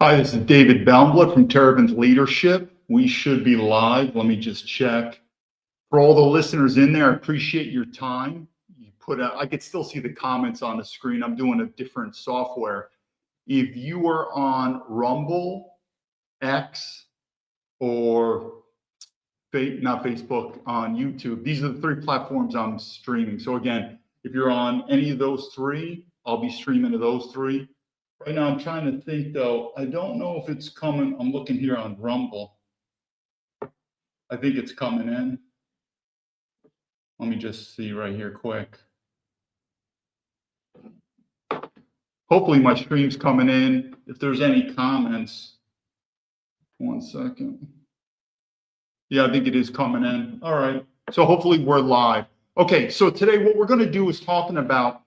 Hi, this is David Baumblatt from Terrapin's Leadership. We should be live. Let me just check. For all the listeners in there, I appreciate your time. I could still see the comments on the screen. I'm doing a different software. If you are on Rumble, X, or not Facebook, on YouTube, these are the three platforms I'm streaming. So again, if you're on any of those three, I'll be streaming to those three. Right now, I'm trying to think, though. I don't know if it's coming. I'm looking here on Rumble. I think it's coming in. Let me just see right here quick. Hopefully my stream's coming in. If there's any comments, 1 second. Yeah, I think it is coming in. All right. So hopefully we're live. Okay, so today what we're going to do is talking about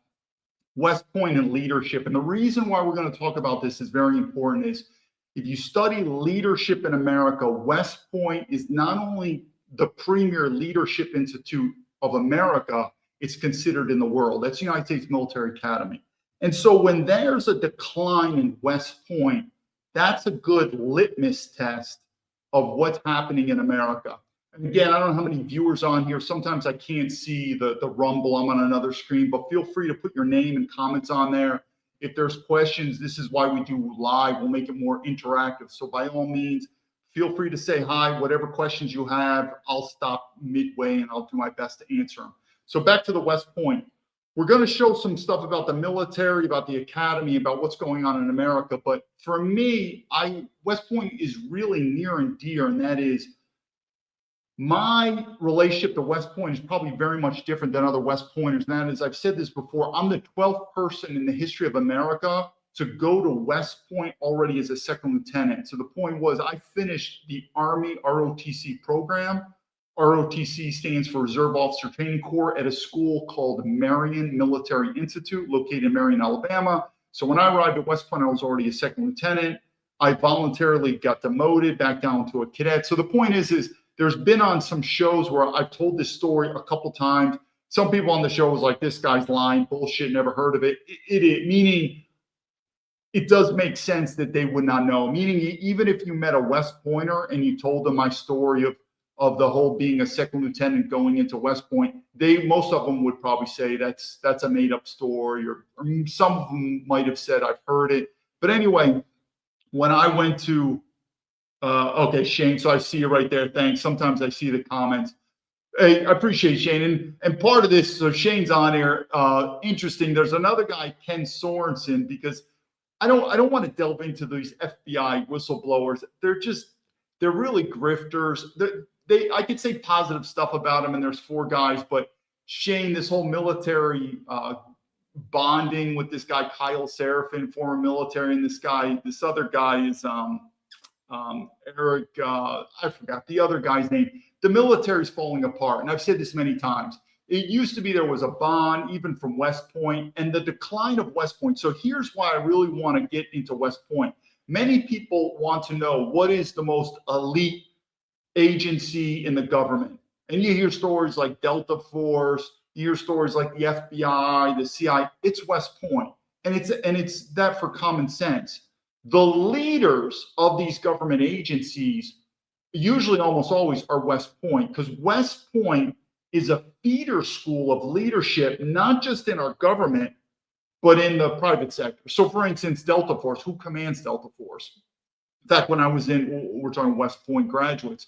West Point and leadership. And the reason why we're going to talk about this is very important is if you study leadership in America, West Point is not only the premier leadership institute of America, it's considered in the world. That's the United States Military Academy. And so when there's a decline in West Point, that's a good litmus test of what's happening in America. And again, I don't know how many viewers on here. Sometimes I can't see the Rumble. I'm on another screen, but feel free to put your name and comments on there. If there's questions, this is why we do live. We'll make it more interactive. So by all means, feel free to say hi. Whatever questions you have, I'll stop midway and I'll do my best to answer them. So back to the West Point. We're going to show some stuff about the military, about the academy, about what's going on in America. But for me, West Point is really near and dear, and that is my relationship to West Point is probably very much different than other West Pointers. And that is, I've said this before, I'm the 12th person in the history of America to go to West Point already as a second lieutenant. So the point was I finished the Army ROTC program. ROTC stands for Reserve Officer Training Corps at a school called Marion Military Institute located in Marion, Alabama. So when I arrived at West Point, I was already a second lieutenant. I voluntarily got demoted back down to a cadet. So the point is there's been on some shows where I've told this story a couple times. Some people on the show was like, this guy's lying, bullshit, never heard of it. Meaning it does make sense that they would not know. Meaning even if you met a West Pointer and you told them my story of the whole being a second lieutenant going into West Point, most of them would probably say that's a made up story, or some of them might have said I've heard it. But anyway, when I went to okay, Shane, so I see you right there. Thanks. Sometimes I see the comments. Hey, I appreciate Shane. And part of this, so Shane's on here. Interesting. There's another guy, Ken Sorensen, because I don't want to delve into these FBI whistleblowers. They're really grifters. I could say positive stuff about them, and there's 4 guys, but Shane, this whole military bonding with this guy, Kyle Seraphin, former military, and this other guy is Eric, I forgot the other guy's name. The military's falling apart. And I've said this many times. It used to be there was a bond, even from West Point, and the decline of West Point. So here's why I really want to get into West Point. Many people want to know what is the most elite agency in the government. And you hear stories like Delta Force, you hear stories like the FBI, the CIA. It's West Point. And it's that for common sense. The leaders of these government agencies usually almost always are West Point, because West Point is a feeder school of leadership, not just in our government, but in the private sector. So for instance, Delta Force, who commands Delta Force? In fact, when I was we're talking West Point graduates,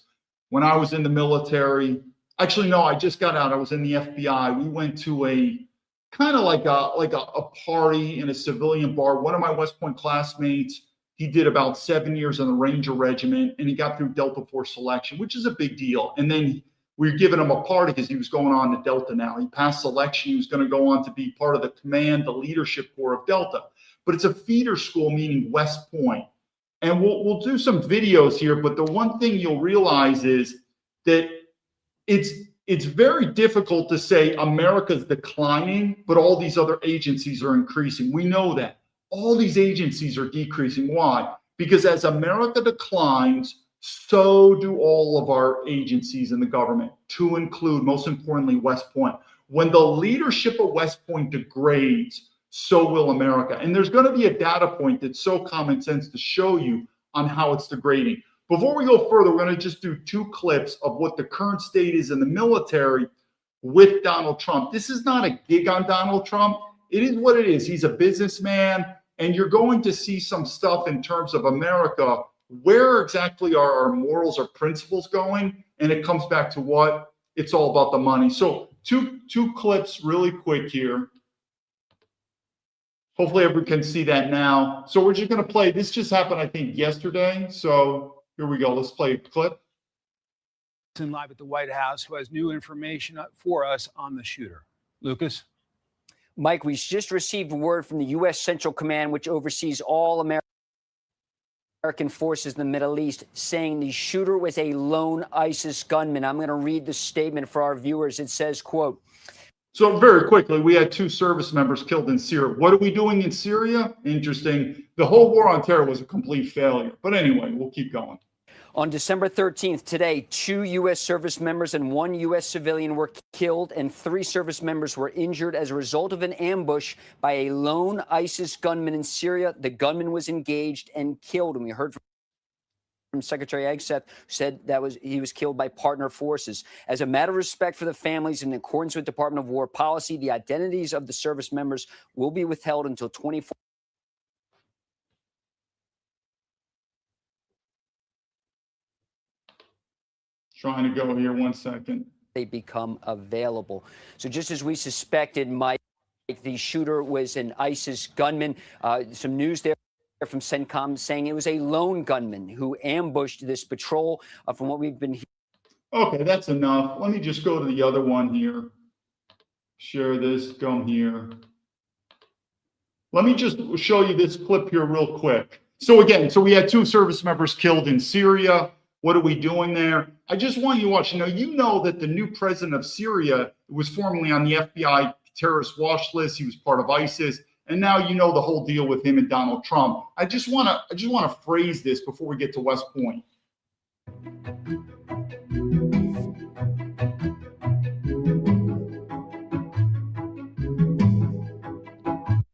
when I was in the military, actually, no, I just got out. I was in the FBI. We went to a kind of like a party in a civilian bar. One of my West Point classmates, he did about 7 years in the Ranger Regiment, and he got through Delta Force selection, which is a big deal. And then we were giving him a party because he was going on to Delta now. He passed selection. He was going to go on to be part of the command, the leadership corps of Delta. But it's a feeder school, meaning West Point. And we'll do some videos here, but the one thing you'll realize is that it's very difficult to say America's declining, but all these other agencies are increasing. We know that. All these agencies are decreasing. Why? Because as America declines, so do all of our agencies in the government, to include, most importantly, West Point. When the leadership of West Point degrades, so will America. And there's going to be a data point that's so common sense to show you on how it's degrading. Before we go further, we're going to just do 2 clips of what the current state is in the military with Donald Trump. This is not a gig on Donald Trump. It is what it is. He's a businessman, and you're going to see some stuff in terms of America. Where exactly are our morals or principles going? And it comes back to what? It's all about the money. So two clips really quick here. Hopefully everyone can see that now. So we're just going to play. This just happened, I think, yesterday. So here we go. Let's play a clip. Live at the White House, who has new information for us on the shooter. Lucas? Mike, we just received word from the U.S. Central Command, which oversees all American forces in the Middle East, saying the shooter was a lone ISIS gunman. I'm going to read the statement for our viewers. It says, quote, so very quickly, we had 2 service members killed in Syria. What are we doing in Syria? Interesting. The whole war on terror was a complete failure. But anyway, we'll keep going. On December 13th, today, 2 U.S. service members and 1 U.S. civilian were killed and 3 service members were injured as a result of an ambush by a lone ISIS gunman in Syria. The gunman was engaged and killed. And we heard from Secretary Agseth, who said he was killed by partner forces. As a matter of respect for the families, in accordance with Department of War policy, the identities of the service members will be withheld until 24. Trying to go here 1 second. They become available. So just as we suspected, Mike, the shooter was an ISIS gunman. Some news there from CENTCOM saying it was a lone gunman who ambushed this patrol. From what we've been hearing. Okay, that's enough. Let me just go to the other one here. Share this, come here. Let me just show you this clip here real quick. So again, we had 2 service members killed in Syria. What are we doing there? I just want you to watch. You know that the new president of Syria was formerly on the FBI terrorist watch list. He was part of ISIS. And now you know the whole deal with him and Donald Trump. I just want to phrase this before we get to West Point.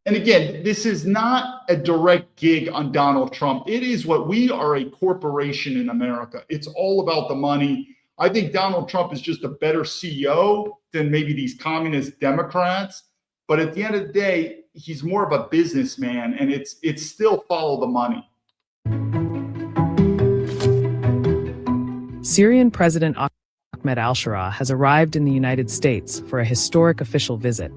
And again, this is not a direct gig on Donald Trump. It is what we are, a corporation in America. It's all about the money. I think Donald Trump is just a better CEO than maybe these communist Democrats. But at the end of the day, he's more of a businessman, and it's still follow the money. Syrian President Ahmed al-Shara has arrived in the United States for a historic official visit,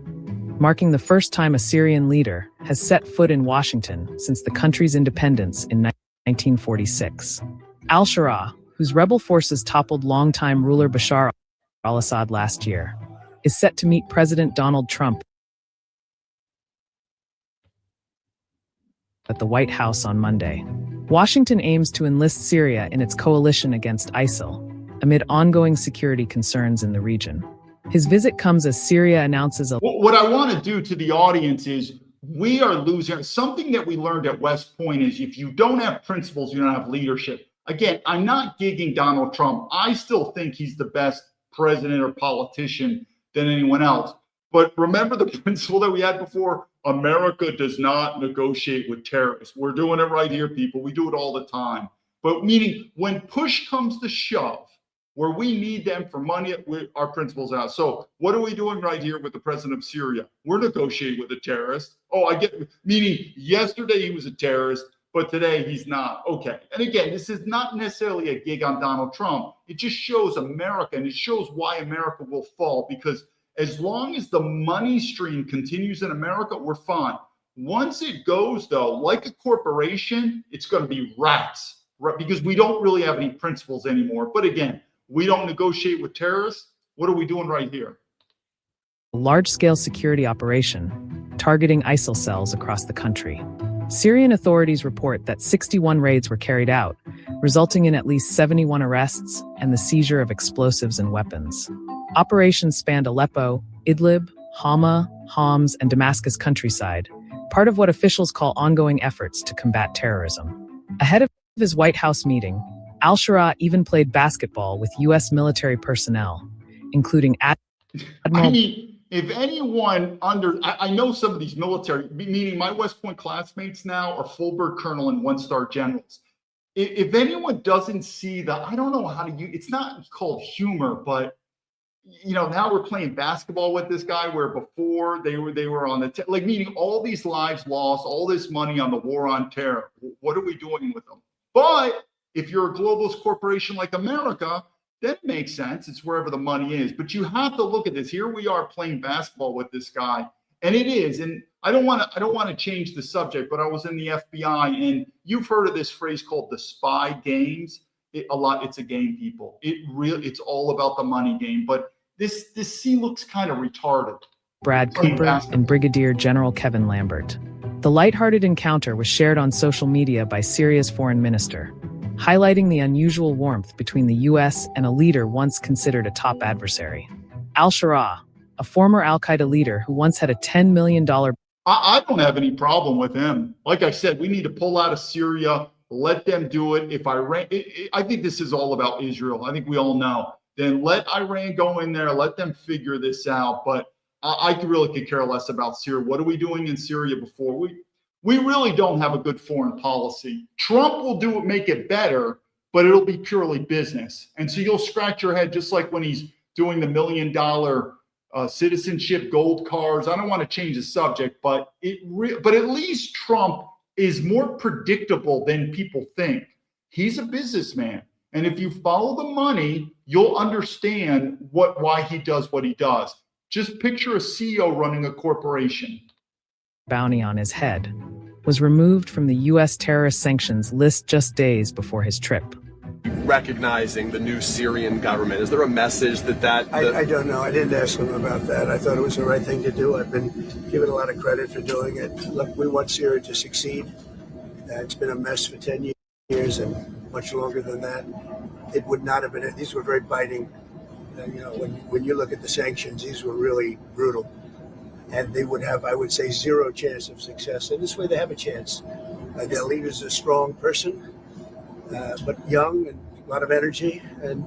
marking the first time a Syrian leader has set foot in Washington since the country's independence in 1946. Al-Shara, whose rebel forces toppled longtime ruler Bashar al-Assad last year, is set to meet President Donald Trump at the White House on Monday. Washington aims to enlist Syria in its coalition against ISIL, amid ongoing security concerns in the region. His visit comes as Syria announces a... What I want to do to the audience is, we are losing something that we learned at West Point is if you don't have principles, you don't have leadership. Again, I'm not gigging Donald Trump. I still think he's the best president or politician than anyone else. But remember the principle that we had before? America does not negotiate with terrorists. We're doing it right here, people. We do it all the time. But meaning when push comes to shove, where we need them for money, our principles out. So what are we doing right here with the president of Syria? We're negotiating with a terrorist. Oh, I get, meaning yesterday he was a terrorist, but today he's not. Okay. And again, this is not necessarily a gig on Donald Trump. It just shows America, and it shows why America will fall, because as long as the money stream continues in America, we're fine. Once it goes, though, like a corporation, it's going to be rats, right? Because we don't really have any principles anymore. But again, we don't negotiate with terrorists. What are we doing right here? A large-scale security operation targeting ISIL cells across the country. Syrian authorities report that 61 raids were carried out, resulting in at least 71 arrests and the seizure of explosives and weapons. Operations spanned Aleppo, Idlib, Hama, Homs, and Damascus countryside, part of what officials call ongoing efforts to combat terrorism. Ahead of his White House meeting, al-Shara even played basketball with U.S. military personnel, including Admiral... if anyone I know some of these military, meaning my West Point classmates now are full-bird colonel and one-star generals. If anyone doesn't see I don't know how to use, it's not called humor, but now we're playing basketball with this guy where before they were on the, like, meaning all these lives lost, all this money on the war on terror. What are we doing with them? But if you're a globalist corporation like America, that makes sense. It's wherever the money is. But you have to look at this. Here we are playing basketball with this guy. And it is. And I don't want to change the subject, but I was in the FBI, and you've heard of this phrase called the spy games. It's a game, people. It's all about the money game. But this scene looks kind of retarded. Brad Cooper and Brigadier General Kevin Lambert. The lighthearted encounter was shared on social media by Syria's foreign minister, highlighting the unusual warmth between the U.S. and a leader once considered a top adversary. Al-Shara, a former al-Qaeda leader who once had a $10 million... I don't have any problem with him. Like I said, we need to pull out of Syria, let them do it. If Iran, I think this is all about Israel. I think we all know. Then let Iran go in there, let them figure this out. But I really could care less about Syria. What are we doing in Syria before? We really don't have a good foreign policy. Trump will make it better, but it'll be purely business. And so you'll scratch your head, just like when he's doing the $1 million citizenship gold cards. I don't want to change the subject, but at least Trump is more predictable than people think. He's a businessman. And if you follow the money, you'll understand why he does what he does. Just picture a CEO running a corporation. Bounty on his head was removed from the U.S. terrorist sanctions list just days before his trip. Recognizing the new Syrian government, is there a message that I don't know. I didn't ask him about that. I thought it was the right thing to do. I've been given a lot of credit for doing it. Look, we want Syria to succeed. It's been a mess for 10 years and much longer than that. It would not have been. These were very biting. When you look at the sanctions, these were really brutal. And they would have, I would say, zero chance of success. And this way they have a chance. Their leader's a strong person, but young and a lot of energy and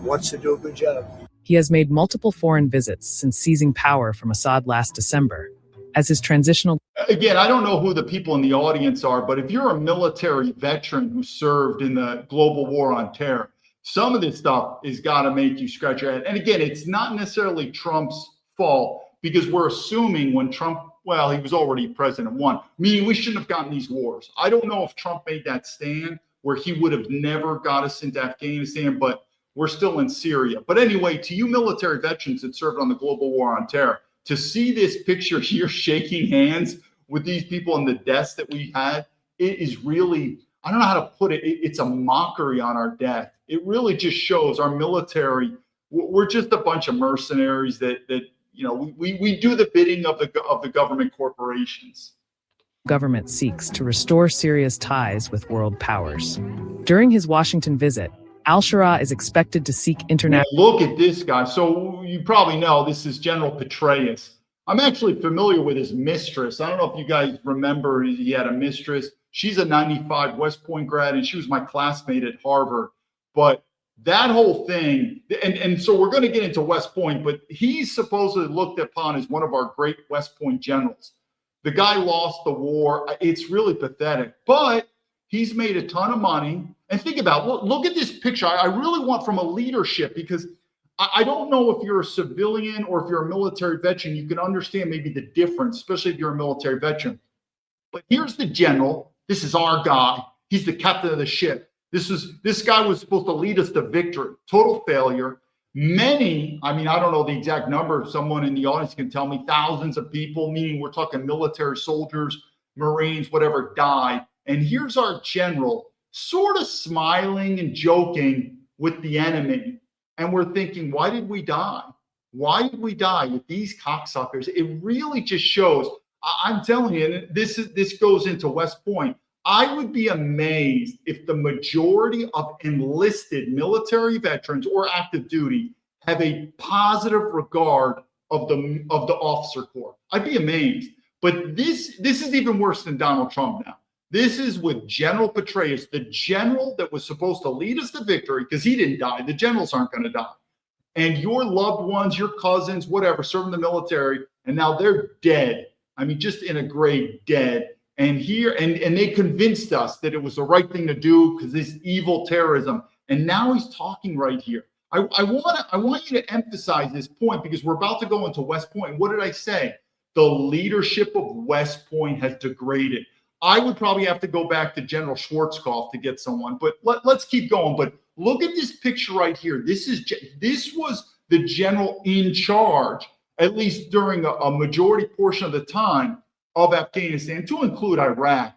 wants to do a good job. He has made multiple foreign visits since seizing power from Assad last December. As his transitional... Again, I don't know who the people in the audience are, but if you're a military veteran who served in the global war on terror, some of this stuff has got to make you scratch your head. And again, it's not necessarily Trump's fault, because we're assuming when Trump, well, he was already president one, meaning we shouldn't have gotten these wars. I don't know if Trump made that stand where he would have never got us into Afghanistan, but we're still in Syria. But anyway, to you military veterans that served on the global war on terror, to see this picture here shaking hands with these people and the deaths that we had, it is really, I don't know how to put it. It's a mockery on our death. It really just shows our military, we're just a bunch of mercenaries that we do the bidding of the government corporations. Government seeks to restore Syria's ties with world powers. During his Washington visit, Al-Shara is expected to seek international... Look at this guy. So you probably know this is General Petraeus. I'm actually familiar with his mistress. I don't know if you guys remember he had a mistress. She's a 95 West Point grad, and she was my classmate at Harvard. But that whole thing, and so we're going to get into West Point, but he's supposedly looked upon as one of our great West Point generals. The guy lost the war. It's really pathetic, but he's made a ton of money. And think about, look at this picture. I really want from a leadership, because I don't know if you're a civilian or if you're a military veteran, you can understand maybe the difference, especially if you're a military veteran. But here's the general. This is our guy. He's the captain of the ship. This guy was supposed to lead us to victory. Total failure. Many, I don't know the exact number. Someone in the audience can tell me, thousands of people, meaning we're talking military soldiers, Marines, whatever, died. And here's our general sort of smiling and joking with the enemy. And we're thinking, why did we die? Why did we die with these cocksuckers? It really just shows. I'm telling you, and this goes into West Point. I would be amazed if the majority of enlisted military veterans or active duty have a positive regard of the officer corps. I'd be amazed. But this is even worse than Donald Trump now. This is with General Petraeus, the general that was supposed to lead us to victory, because he didn't die. The generals aren't going to die. and your loved ones, your cousins, whatever, serve in the military, and now they're dead. I mean, just in a grave, dead. And here, and they convinced us that it was the right thing to do because this evil terrorism. And now he's talking right here. I want you to emphasize this point because we're about to go into West Point. What did I say? The leadership of West Point has degraded. I would probably have to go back to General Schwarzkopf to get someone, but let's keep going. But look at this picture right here. This was the general in charge, at least during a majority portion of the time, of Afghanistan, to include Iraq.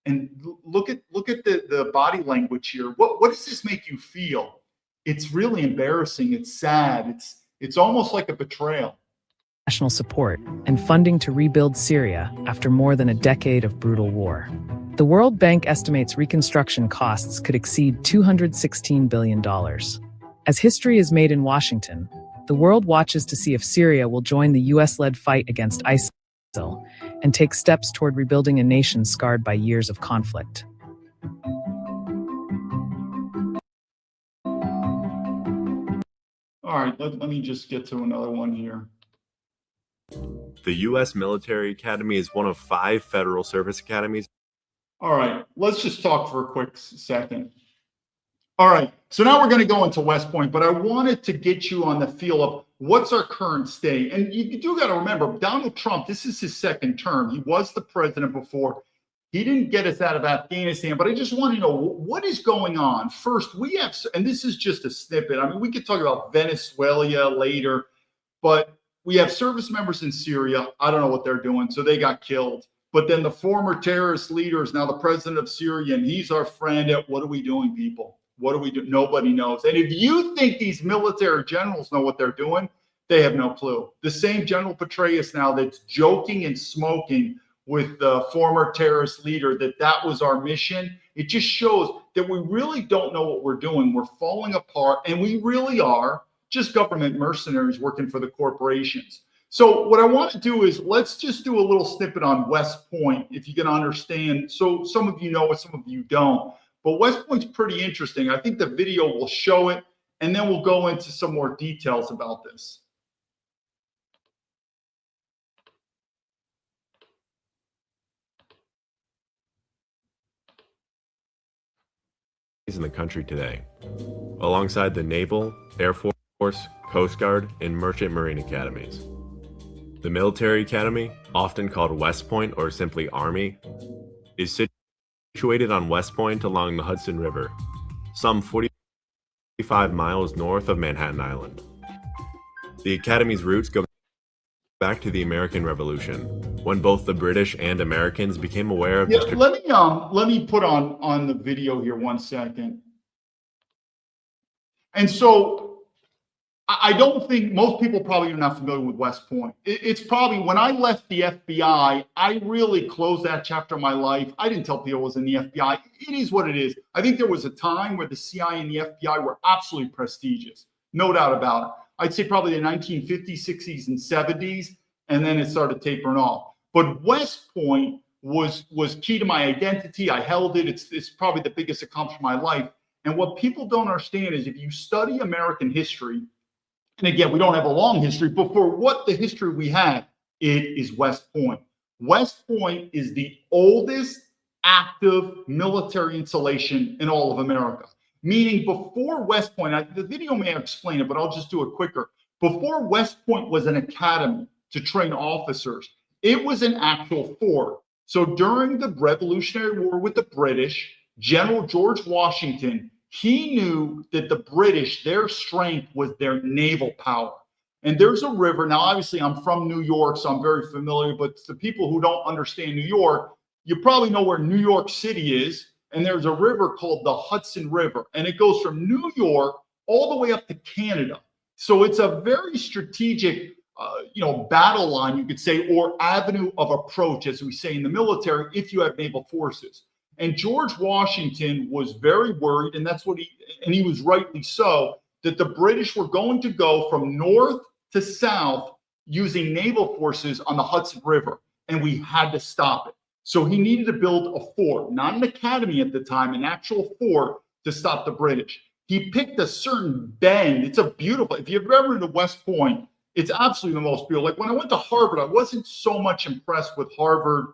And look at the body language here. What does this make you feel? It's really embarrassing. It's sad. It's almost like a betrayal. National support and funding to rebuild Syria after more than a decade of brutal war. The World Bank estimates reconstruction costs could exceed $216 billion. As history is made in Washington, the world watches to see if Syria will join the US-led fight against ISIL and take steps toward rebuilding a nation scarred by years of conflict. All right, let me just get to another one here. The U.S. Military Academy is one of 5 federal service academies. All right, let's just talk for a quick second. All right, so now we're going to go into West Point, but I wanted to get you on the feel of what's our current state. And you do got to remember, Donald Trump, this is his second term. He was the president before. He didn't get us out of Afghanistan, but I just want to know what is going on. First, we have, and this is just a snippet. I mean, we could talk about Venezuela later, but we have service members in Syria. I don't know what they're doing, so they got killed. But then the former terrorist leader is now the president of Syria, and he's our friend. What are we doing, people? What do we do? Nobody knows. And if you think these military generals know what they're doing, they have no clue. The same General Petraeus now that's joking and smoking with the former terrorist leader that was our mission. It just shows that we really don't know what we're doing. We're falling apart, and we really are just government mercenaries working for the corporations. So what I want to do is let's just do a little snippet on West Point, if you can understand. So some of you know it, some of you don't. But West Point's pretty interesting. I think the video will show it, and then we'll go into some more details about this. In the country today, alongside the Naval, Air Force, Coast Guard, and Merchant Marine academies. The Military Academy, often called West Point or simply Army, is situated on West Point along the Hudson River, some 45 miles north of Manhattan Island. The Academy's roots go back to the American Revolution, when both the British and Americans became aware of let me put on the video here 1 second. And so I don't think most people probably are not familiar with West Point. It's probably when I left the FBI, I really closed that chapter of my life. I didn't tell people I was in the FBI. It is what it is. I think there was a time where the CIA and the FBI were absolutely prestigious, no doubt about it. I'd say probably the 1950s, 60s, and 70s, and then it started tapering off. But West Point was key to my identity. I held it. It's probably the biggest accomplishment of my life. And what people don't understand is if you study American history, and again, we don't have a long history, but for what the history we have, it is West Point. West Point is the oldest active military installation in all of America. Meaning before West Point, the video may explain it, but I'll just do it quicker. Before West Point was an academy to train officers, it was an actual fort. So during the Revolutionary War with the British, General George Washington, he knew that the British, their strength was their naval power. And there's a river. Now, obviously, I'm from New York, so I'm very familiar. But to people who don't understand New York, you probably know where New York City is. And there's a river called the Hudson River. And it goes from New York all the way up to Canada. So it's a very strategic, battle line, you could say, or avenue of approach, as we say in the military, if you have naval forces. And George Washington was very worried, and he was rightly so, that the British were going to go from north to south using naval forces on the Hudson River, and we had to stop it. So he needed to build a fort, not an academy at the time, an actual fort to stop the British. he picked a certain bend. It's a beautiful, if you've ever been to West Point, it's absolutely the most beautiful. Like when I went to Harvard, I wasn't so much impressed with Harvard.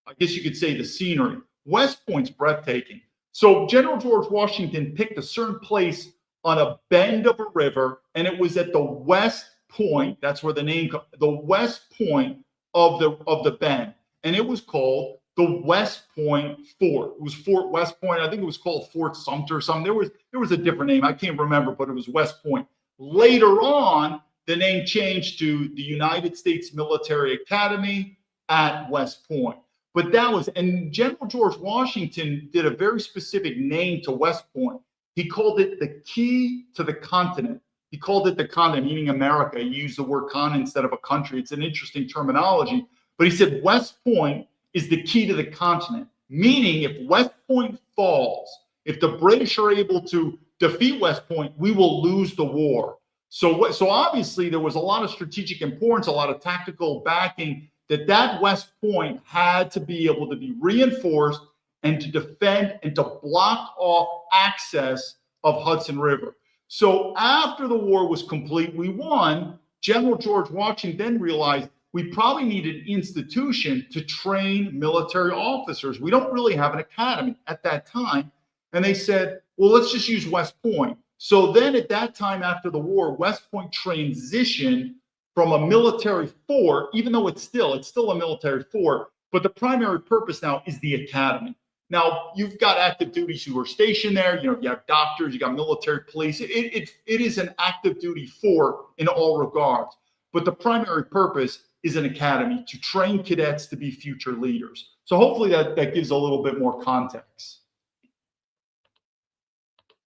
I guess you could say the scenery. West Point's breathtaking. So General George Washington picked a certain place on a bend of a river, and it was at the west point. That's where the name comes, the west point of the bend, and it was called the West Point Fort. It was Fort West Point. I think it was called Fort Sumter or something. There was a different name. I can't remember, but it was West Point. Later on, the name changed to the United States Military Academy at West Point. But that was, and General George Washington did a very specific name to West Point. He called it the key to the continent. He called it the continent, meaning America. He used the word continent instead of a country. It's an interesting terminology. But he said West Point is the key to the continent, meaning if West Point falls, if the British are able to defeat West Point, we will lose the war. So obviously there was a lot of strategic importance, a lot of tactical backing that West Point had to be able to be reinforced and to defend and to block off access of Hudson River. So after the war was complete, we won. General George Washington then realized we probably need an institution to train military officers. We don't really have an academy at that time. And they said, well, let's just use West Point. So then at that time after the war, West Point transitioned from a military fort, even though it's still a military fort, but the primary purpose now is the academy. Now, you've got active duties who are stationed there. You have doctors, you got military police. It is an active duty fort in all regards. But the primary purpose is an academy to train cadets to be future leaders. So hopefully that gives a little bit more context.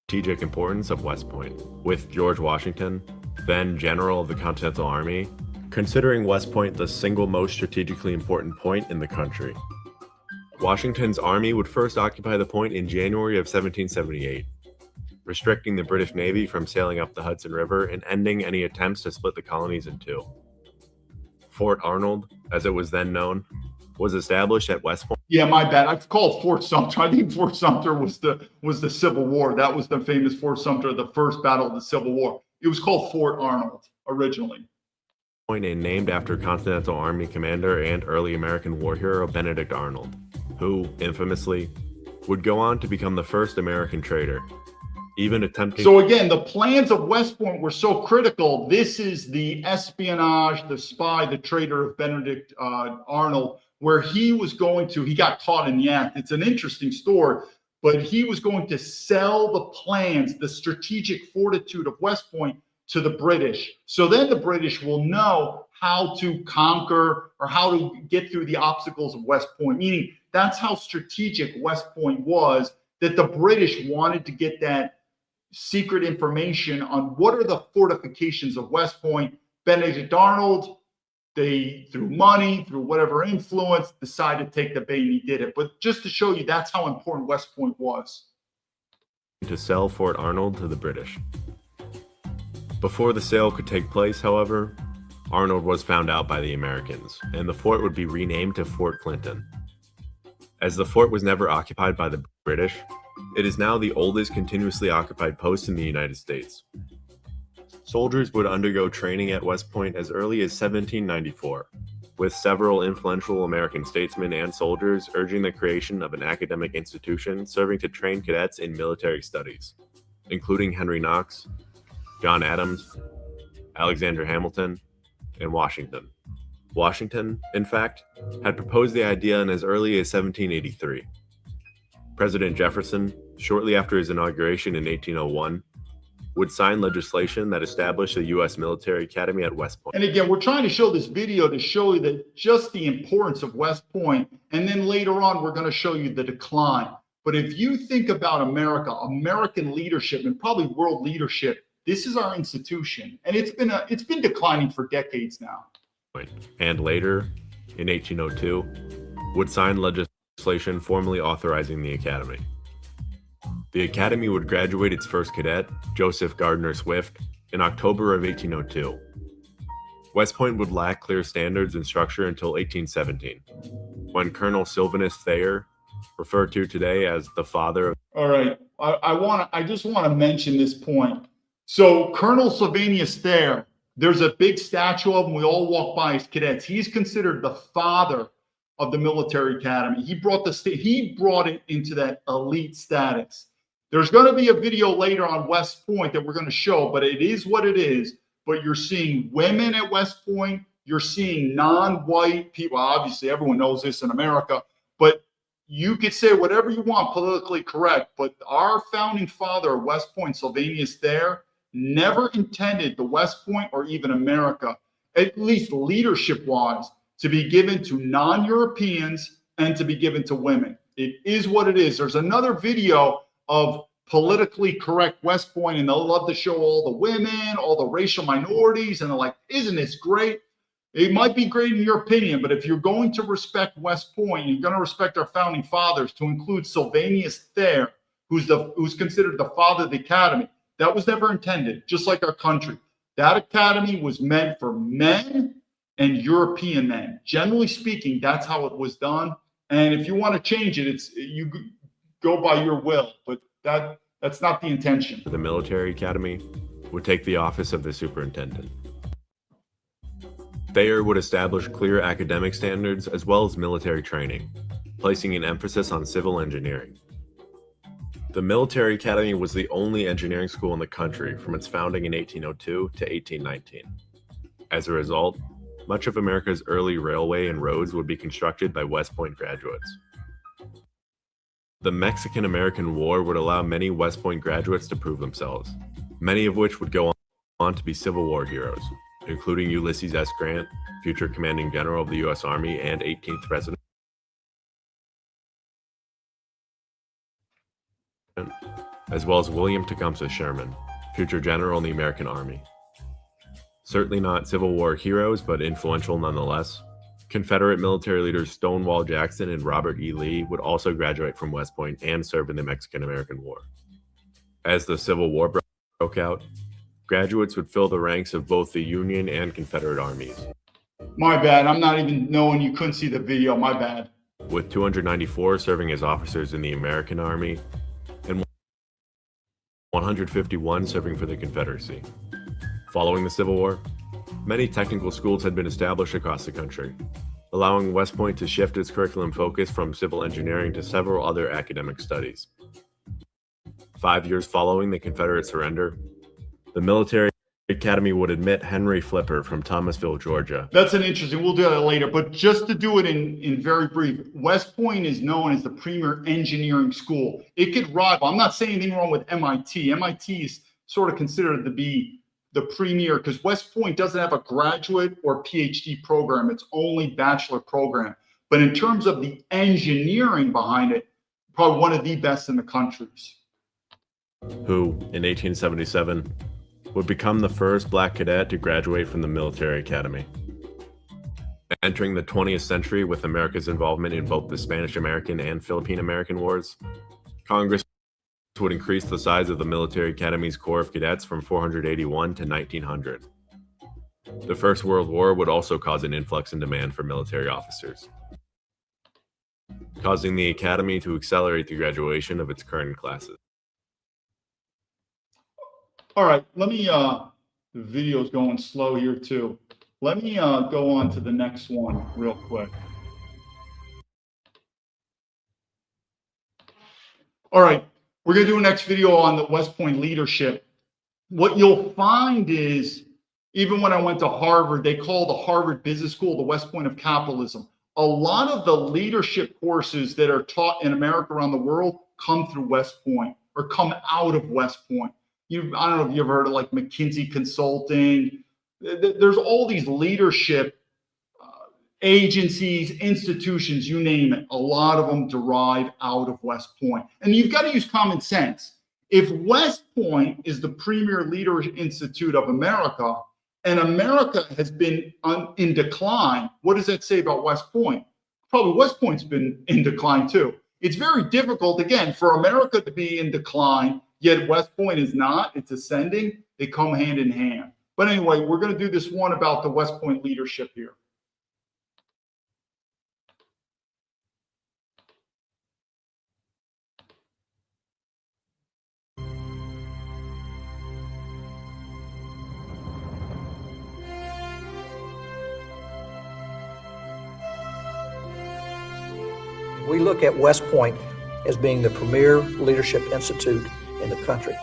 Strategic importance of West Point, with George Washington, then General of the Continental Army, considering West Point the single most strategically important point in the country. Washington's army would first occupy the point in January of 1778, restricting the British Navy from sailing up the Hudson River and ending any attempts to split the colonies in two. Fort Arnold, as it was then known, was established at West Point. Yeah, my bad. It's called Fort Sumter. I think Fort Sumter was the Civil War. That was the famous Fort Sumter, the first battle of the Civil War. It was called Fort Arnold originally. And named after Continental Army commander and early American war hero Benedict Arnold, who, infamously, would go on to become the first American trader, even attempting... So again, the plans of West Point were so critical. This is the espionage, the spy, the traitor of Benedict Arnold, where he got caught in the act. It's an interesting story, but he was going to sell the plans, the strategic fortitude of West Point to the British. So then the British will know how to conquer or how to get through the obstacles of West Point, meaning that's how strategic West Point was, that the British wanted to get that secret information on what are the fortifications of West Point. Benedict Arnold, they, through money, through whatever influence, decided to take the bait, and he did it. But just to show you, that's how important West Point was. To sell Fort Arnold to the British. Before the sale could take place, however, Arnold was found out by the Americans, and the fort would be renamed to Fort Clinton. As the fort was never occupied by the British, it is now the oldest continuously occupied post in the United States. Soldiers would undergo training at West Point as early as 1794, with several influential American statesmen and soldiers urging the creation of an academic institution serving to train cadets in military studies, including Henry Knox, John Adams, Alexander Hamilton, and Washington. Washington, in fact, had proposed the idea in as early as 1783. President Jefferson, shortly after his inauguration in 1801, would sign legislation that established the U.S. Military Academy at West Point. And again, we're trying to show this video to show you that just the importance of West Point, and then later on, we're going to show you the decline. But if you think about America, American leadership, and probably world leadership, this is our institution, and it's been declining for decades now. And later, in 1802, would sign legislation formally authorizing the Academy. The Academy would graduate its first cadet, Joseph Gardner Swift, in October of 1802. West Point would lack clear standards and structure until 1817, when Colonel Sylvanus Thayer, referred to today as the father of... All right. I just want to mention this point. So Colonel Sylvanus Thayer, there's a big statue of him. We all walk by as cadets. He's considered the father of the military academy. He brought it into that elite status. There's going to be a video later on West Point that we're going to show, but it is what it is. But you're seeing women at West Point. You're seeing non-white people. Obviously, everyone knows this in America, but you could say whatever you want, politically correct, but our founding father of West Point, Sylvanus Thayer, never intended the West Point or even America, at least leadership-wise, to be given to non-Europeans and to be given to women. It is what it is. There's another video of politically correct West Point, and they'll love to show all the women, all the racial minorities, and they're like, isn't this great? It might be great in your opinion, but if you're going to respect West Point, you're going to respect our founding fathers, to include Sylvanus Thayer, who's considered the father of the academy. That was never intended, just like our country. That academy was meant for men and European men. Generally speaking, that's how it was done. And if you want to change it, you go by your will, but that's not the intention. The military academy would take the office of the superintendent. Thayer would establish clear academic standards as well as military training, placing an emphasis on civil engineering. The military academy was the only engineering school in the country from its founding in 1802 to 1819. As a result, much of America's early railway and roads would be constructed by West Point graduates. The Mexican-American War would allow many West Point graduates to prove themselves, many of which would go on to be Civil War heroes, including Ulysses S. Grant, future commanding general of the U.S. Army and 18th president, as well as William Tecumseh Sherman, future general in the American Army. Certainly not Civil War heroes, but influential nonetheless. Confederate military leaders Stonewall Jackson and Robert E. Lee would also graduate from West Point and serve in the Mexican-American War. As the Civil War broke out, graduates would fill the ranks of both the Union and Confederate armies. My bad. I'm not even knowing you couldn't see the video. My bad. With 294 serving as officers in the American Army and 151 serving for the Confederacy. Following the Civil War, many technical schools had been established across the country, allowing West Point to shift its curriculum focus from civil engineering to several other academic studies. 5 years following the Confederate surrender, the military academy would admit Henry Flipper from Thomasville, Georgia. That's an interesting, we'll do that later, but just to do it in very brief, West Point is known as the premier engineering school. It could rival, I'm not saying anything wrong with MIT. MIT is sort of considered to be the premier, because West Point doesn't have a graduate or PhD program. It's only bachelor program. But in terms of the engineering behind it, probably one of the best in the countries. Who, in 1877, would become the first black cadet to graduate from the military academy. Entering the 20th century with America's involvement in both the Spanish-American and Philippine-American wars, Congress would increase the size of the military academy's corps of cadets from 481 to 1,900. The First World War would also cause an influx in demand for military officers, causing the academy to accelerate the graduation of its current classes. All right, let me, the video's going slow here too. Let me go on to the next one real quick. All right, we're gonna do a next video on the West Point leadership. What you'll find is, even when I went to Harvard, they call the Harvard Business School the West Point of capitalism. A lot of the leadership courses that are taught in America around the world come through West Point or come out of West Point. I don't know if you ever heard of like McKinsey Consulting. There's all these leadership agencies, institutions, you name it. A lot of them derive out of West Point. And you've got to use common sense. If West Point is the premier leader institute of America, and America has been in decline, what does that say about West Point? Probably West Point's been in decline too. It's very difficult, again, for America to be in decline, yet West Point is not. It's ascending. They come hand in hand. But anyway, we're going to do this one about the West Point leadership here. We look at West Point as being the premier leadership institute in the country.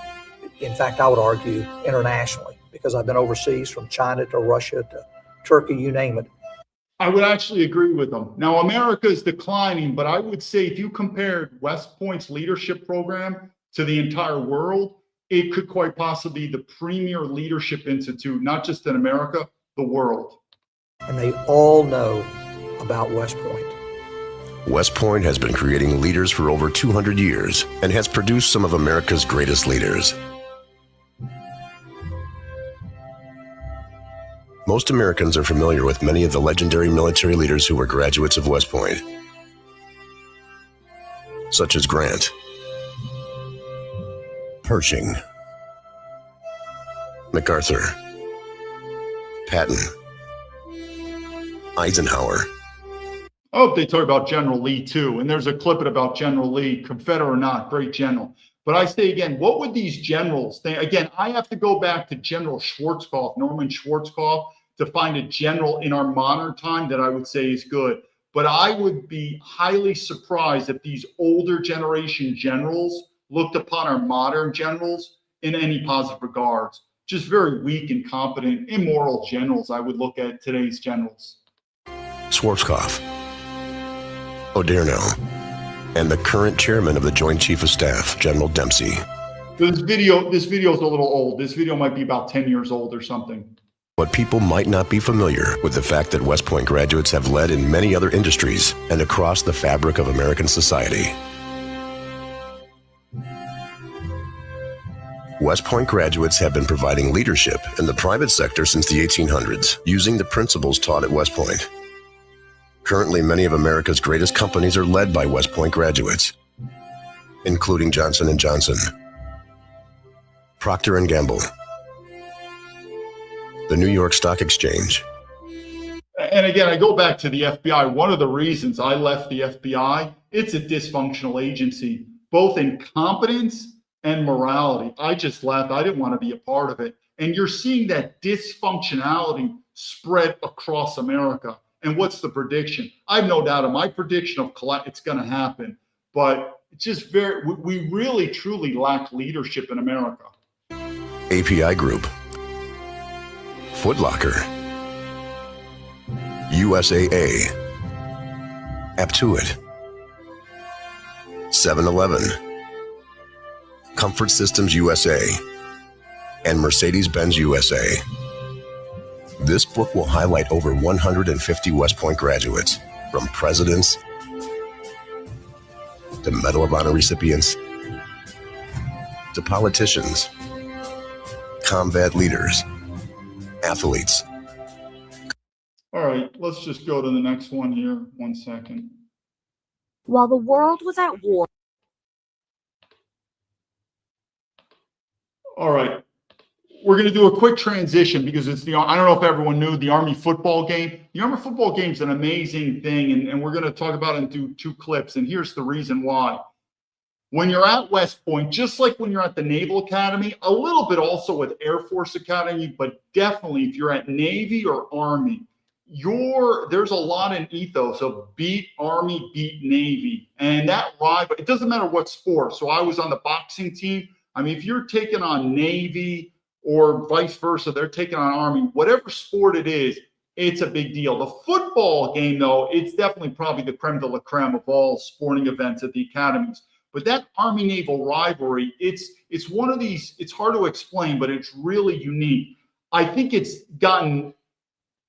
In fact, I would argue internationally, because I've been overseas from China to Russia to Turkey, you name it. I would actually agree with them. Now, America is declining, but I would say if you compared West Point's leadership program to the entire world, it could quite possibly be the premier leadership institute, not just in America, the world. And they all know about West Point. West Point has been creating leaders for over 200 years and has produced some of America's greatest leaders. Most Americans are familiar with many of the legendary military leaders who were graduates of West Point, such as Grant, Pershing, MacArthur, Patton, Eisenhower. I hope they talk about General Lee too. And there's a clip about General Lee, Confederate or not, great general. But I say again, what would these generals think? Again, I have to go back to General Schwarzkopf, Norman Schwarzkopf, to find a general in our modern time that I would say is good. But I would be highly surprised if these older generation generals looked upon our modern generals in any positive regards. Just very weak, incompetent, immoral generals, I would look at today's generals. Schwarzkopf, Oderno, and the current chairman of the Joint Chief of Staff, General Dempsey. This video is a little old. This video might be about 10 years old or something. But people might not be familiar with the fact that West Point graduates have led in many other industries and across the fabric of American society. West Point graduates have been providing leadership in the private sector since the 1800s, using the principles taught at West Point. Currently, many of America's greatest companies are led by West Point graduates, including Johnson & Johnson, Procter & Gamble, the New York Stock Exchange. And again, I go back to the FBI. One of the reasons I left the FBI, it's a dysfunctional agency, both in competence and morality. I just left. I didn't want to be a part of it. And you're seeing that dysfunctionality spread across America. And what's the prediction? I have no doubt in my prediction of it's going to happen. But it's just we really, truly lack leadership in America. API Group, Foot Locker, USAA, Aptuit, 7-Eleven, Comfort Systems USA, and Mercedes-Benz USA. This book will highlight over 150 West Point graduates, from presidents to Medal of Honor recipients to politicians, combat leaders, athletes. All right, let's just go to the next one here. 1 second. While the world was at war. All right. We're going to do a quick transition because it's I don't know if everyone knew the Army football game. The Army football game is an amazing thing, and we're going to talk about it and do 2 clips. And here's the reason why. When you're at West Point, just like when you're at the Naval Academy, a little bit also with Air Force Academy, but definitely if you're at Navy or Army, there's a lot in ethos of beat Army, beat Navy. And that rival, it doesn't matter what sport. So I was on the boxing team. I mean, if you're taking on Navy or vice versa, they're taking on Army, whatever sport it is, it's a big deal. The football game, though, it's definitely probably the creme de la creme of all sporting events at the academies. But that Army-Naval rivalry, it's one of these, it's hard to explain, but it's really unique. I think it's been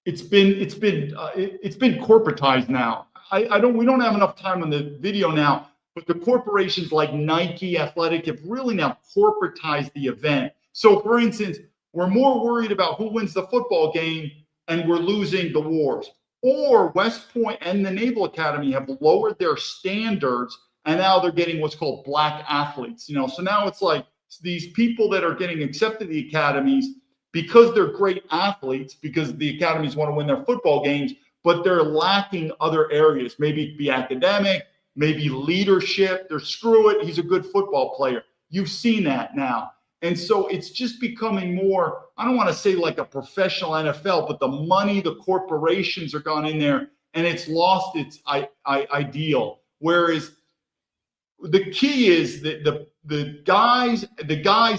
corporatized now. We don't have enough time on the video now, but the corporations like Nike, Athletic have really now corporatized the event. So for instance, we're more worried about who wins the football game and we're losing the wars. Or West Point and the Naval Academy have lowered their standards and now they're getting what's called black athletes. So now it's like these people that are getting accepted to the academies because they're great athletes, because the academies want to win their football games, but they're lacking other areas. Maybe it be academic, maybe leadership. They're screw it, he's a good football player. You've seen that now. And so it's just becoming more, I don't want to say like a professional NFL, but the money, the corporations are gone in there and it's lost its ideal. Whereas the key is that the guys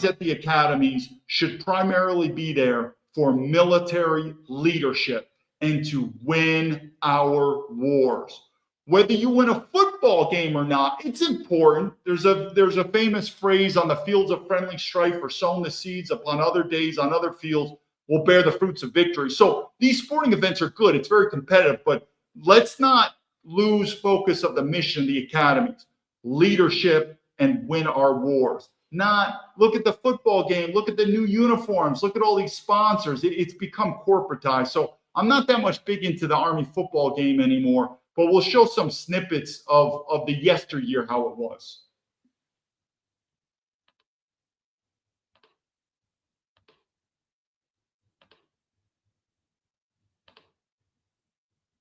at the academies should primarily be there for military leadership and to win our wars. Whether you win a football game or not, it's important. There's a famous phrase, on the fields of friendly strife or sowing the seeds upon other days on other fields will bear the fruits of victory. So these sporting events are good. It's very competitive, but let's not lose focus of the mission of the academies. Leadership and win our wars. Not look at the football game, look at the new uniforms, look at all these sponsors. It's become corporatized. So I'm not that much big into the Army football game anymore, but we'll show some snippets of the yesteryear, how it was.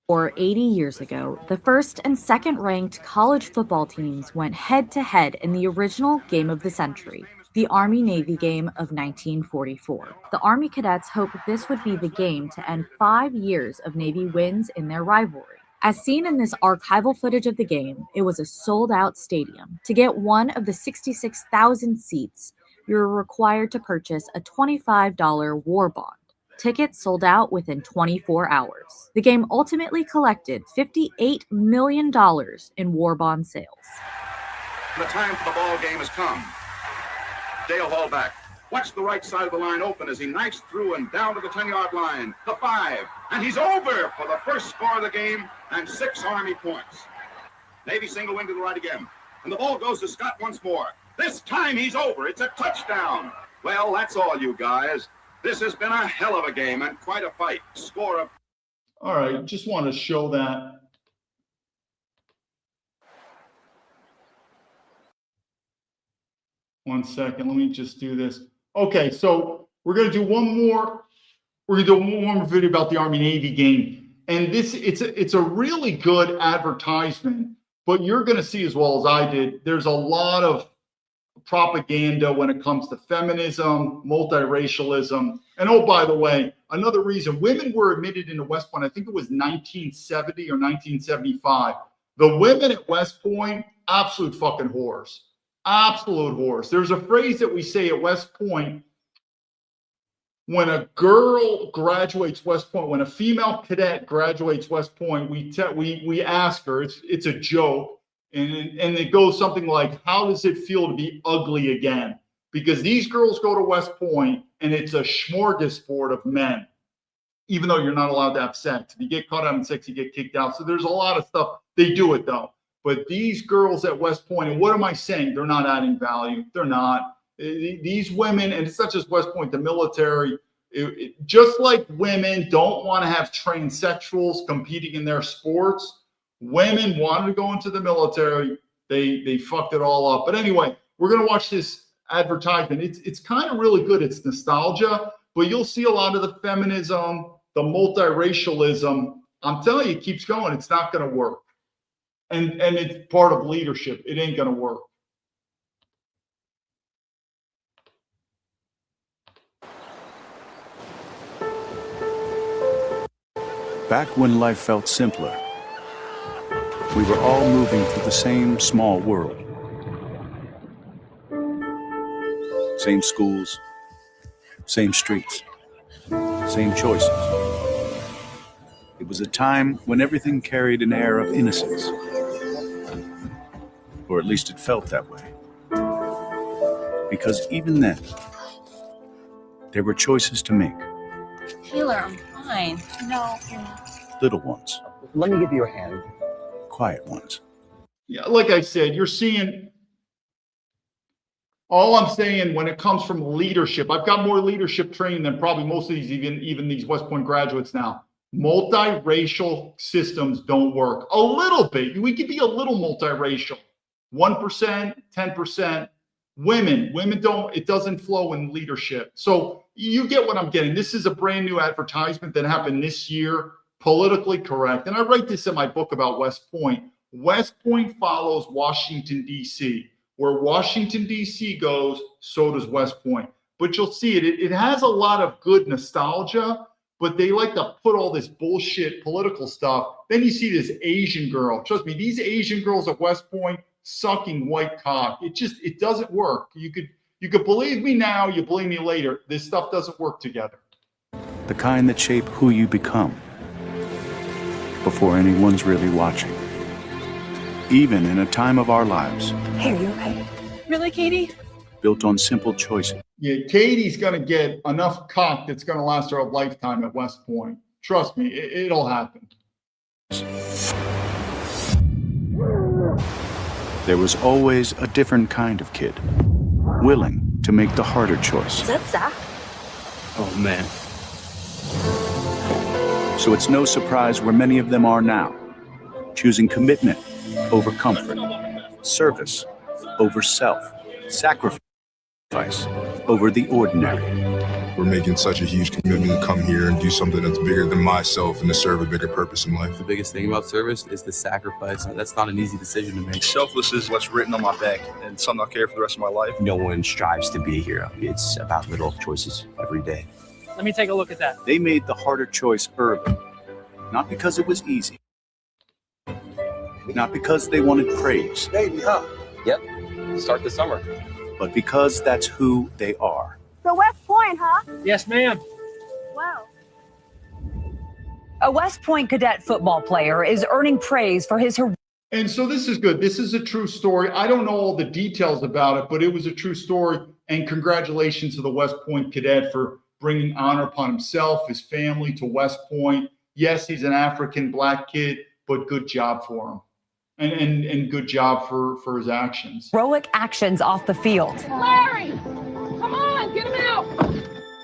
Or 80 years ago, the first and second ranked college football teams went head to head in the original game of the century, the Army-Navy game of 1944. The Army cadets hoped this would be the game to end 5 years of Navy wins in their rivalry. As seen in this archival footage of the game, it was a sold-out stadium. To get one of the 66,000 seats, you were required to purchase a $25 war bond. Tickets sold out within 24 hours. The game ultimately collected $58 million in war bond sales. The time for the ball game has come. Dale Hall back. Watch the right side of the line open as he knifes through and down to the 10-yard line. The 5. And he's over for the first score of the game and 6 Army points. Navy single wing to the right again. And the ball goes to Scott once more. This time he's over. It's a touchdown. Well, that's all, you guys. This has been a hell of a game and quite a fight. Score of... All right, just want to show that. One second, let me just do this. Okay, so we're going to do one more. We're going to do one more video about the Army-Navy game. And it's a really good advertisement, but you're going to see, as well as I did, there's a lot of propaganda when it comes to feminism, multiracialism. And oh, by the way, another reason women were admitted into West Point, I think it was 1970 or 1975. The women at West Point, absolute fucking whores. Absolute whores. There's a phrase that we say at West Point. When a girl graduates West Point, when a female cadet graduates West Point, we ask her, it's a joke. And it goes something like, how does it feel to be ugly again? Because these girls go to West Point and it's a smorgasbord of men, even though you're not allowed to have sex. If you get caught having sex, you get kicked out. So there's a lot of stuff. They do it though. But these girls at West Point, and what am I saying? They're not adding value. They're not. These women, and it's not just West Point, the military, just like women don't want to have transsexuals competing in their sports, women wanted to go into the military. They fucked it all up. But anyway, we're going to watch this advertisement. It's kind of really good. It's nostalgia, but you'll see a lot of the feminism, the multiracialism. I'm telling you, it keeps going. It's not going to work. And it's part of leadership. It ain't going to work. Back when life felt simpler, we were all moving through the same small world. Same schools, same streets, same choices. It was a time when everything carried an air of innocence. Or at least it felt that way. Because even then, there were choices to make. Taylor, I'm fine. No. Little ones. Let me give you a hand. Quiet ones. Yeah, like I said, you're seeing, all I'm saying when it comes from leadership, I've got more leadership training than probably most of these, even these West Point graduates now. Multiracial systems don't work. A little bit. We could be a little multiracial. 1%, 10%. Women don't, it doesn't flow in leadership. So you get what I'm getting. This is a brand new advertisement that happened this year, politically correct. And I write this in my book about West Point. West Point follows Washington, D.C. Where Washington, D.C. goes, so does West Point. But you'll see it has a lot of good nostalgia, but they like to put all this bullshit political stuff. Then you see this Asian girl. Trust me, these Asian girls at West Point sucking white cock. It doesn't work. You could believe me now, you believe me later. This stuff doesn't work together. The kind that shape who you become before anyone's really watching. Even in a time of our lives. Hey, are you okay? Really, Katie? Built on simple choices. Yeah, Katie's going to get enough cock that's going to last her a lifetime at West Point. Trust me, it'll happen. There was always a different kind of kid, willing to make the harder choice. Is that Zach? Oh, man. So it's no surprise where many of them are now, choosing commitment over comfort, service over self, sacrifice over the ordinary. We're making such a huge commitment to come here and do something that's bigger than myself and to serve a bigger purpose in life. The biggest thing about service is the sacrifice. That's not an easy decision to make. Selfless is what's written on my back and something I'll carry for the rest of my life. No one strives to be a hero. It's about little choices every day. Let me take a look at that. They made the harder choice early, not because it was easy, not because they wanted praise. Baby, huh? Yep. Start this summer. But because that's who they are. So West Point, huh? Yes, ma'am. Wow. A West Point cadet football player is earning praise for his heroic. And so this is good. This is a true story. I don't know all the details about it, but it was a true story. And congratulations to the West Point cadet for bringing honor upon himself, his family to West Point. Yes, he's an African black kid, but good job for him. And good job for his actions. Heroic actions off the field. Larry! Come on, get him out!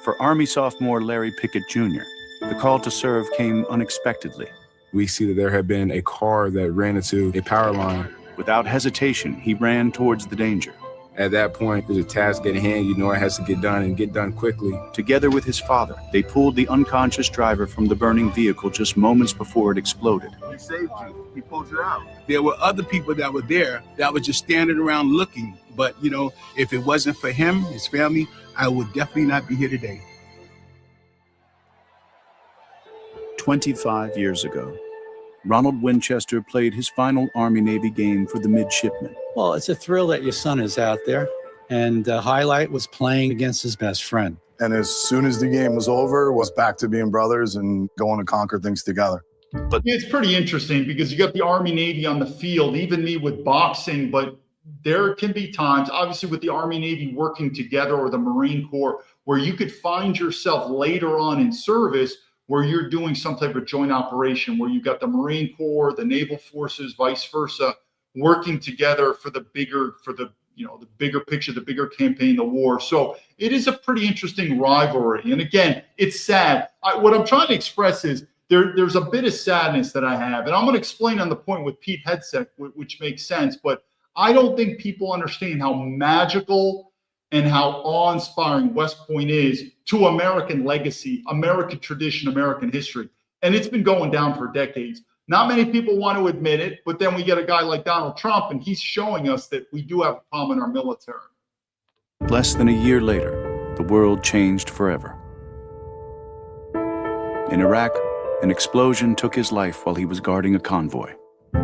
For Army sophomore Larry Pickett Jr., the call to serve came unexpectedly. We see that there had been a car that ran into a power line. Without hesitation, he ran towards the danger. At that point, there's a task at hand. You know it has to get done and get done quickly. Together with his father, they pulled the unconscious driver from the burning vehicle just moments before it exploded. He saved you. He pulled you out. There were other people that were there that were just standing around looking. But, you know, if it wasn't for him, his family, I would definitely not be here today. 25 years ago, Ronald Winchester played his final Army-Navy game for the midshipmen. Well, it's a thrill that your son is out there, and the highlight was playing against his best friend. And as soon as the game was over, was back to being brothers and going to conquer things together. But it's pretty interesting because you got the Army Navy on the field, even me with boxing, but there can be times, obviously with the Army Navy working together or the Marine Corps, where you could find yourself later on in service where you're doing some type of joint operation, where you got the Marine Corps, the Naval Forces, vice versa, working together for the bigger picture, the bigger campaign, the war. So it is a pretty interesting rivalry. And again, it's sad. What I'm trying to express is there's a bit of sadness that I have. And I'm going to explain on the point with Pete Hegseth, which makes sense. But I don't think people understand how magical and how awe-inspiring West Point is to American legacy, American tradition, American history. And it's been going down for decades. Not many people want to admit it, but then we get a guy like Donald Trump, and he's showing us that we do have a problem in our military. Less than a year later, the world changed forever. In Iraq, an explosion took his life while he was guarding a convoy,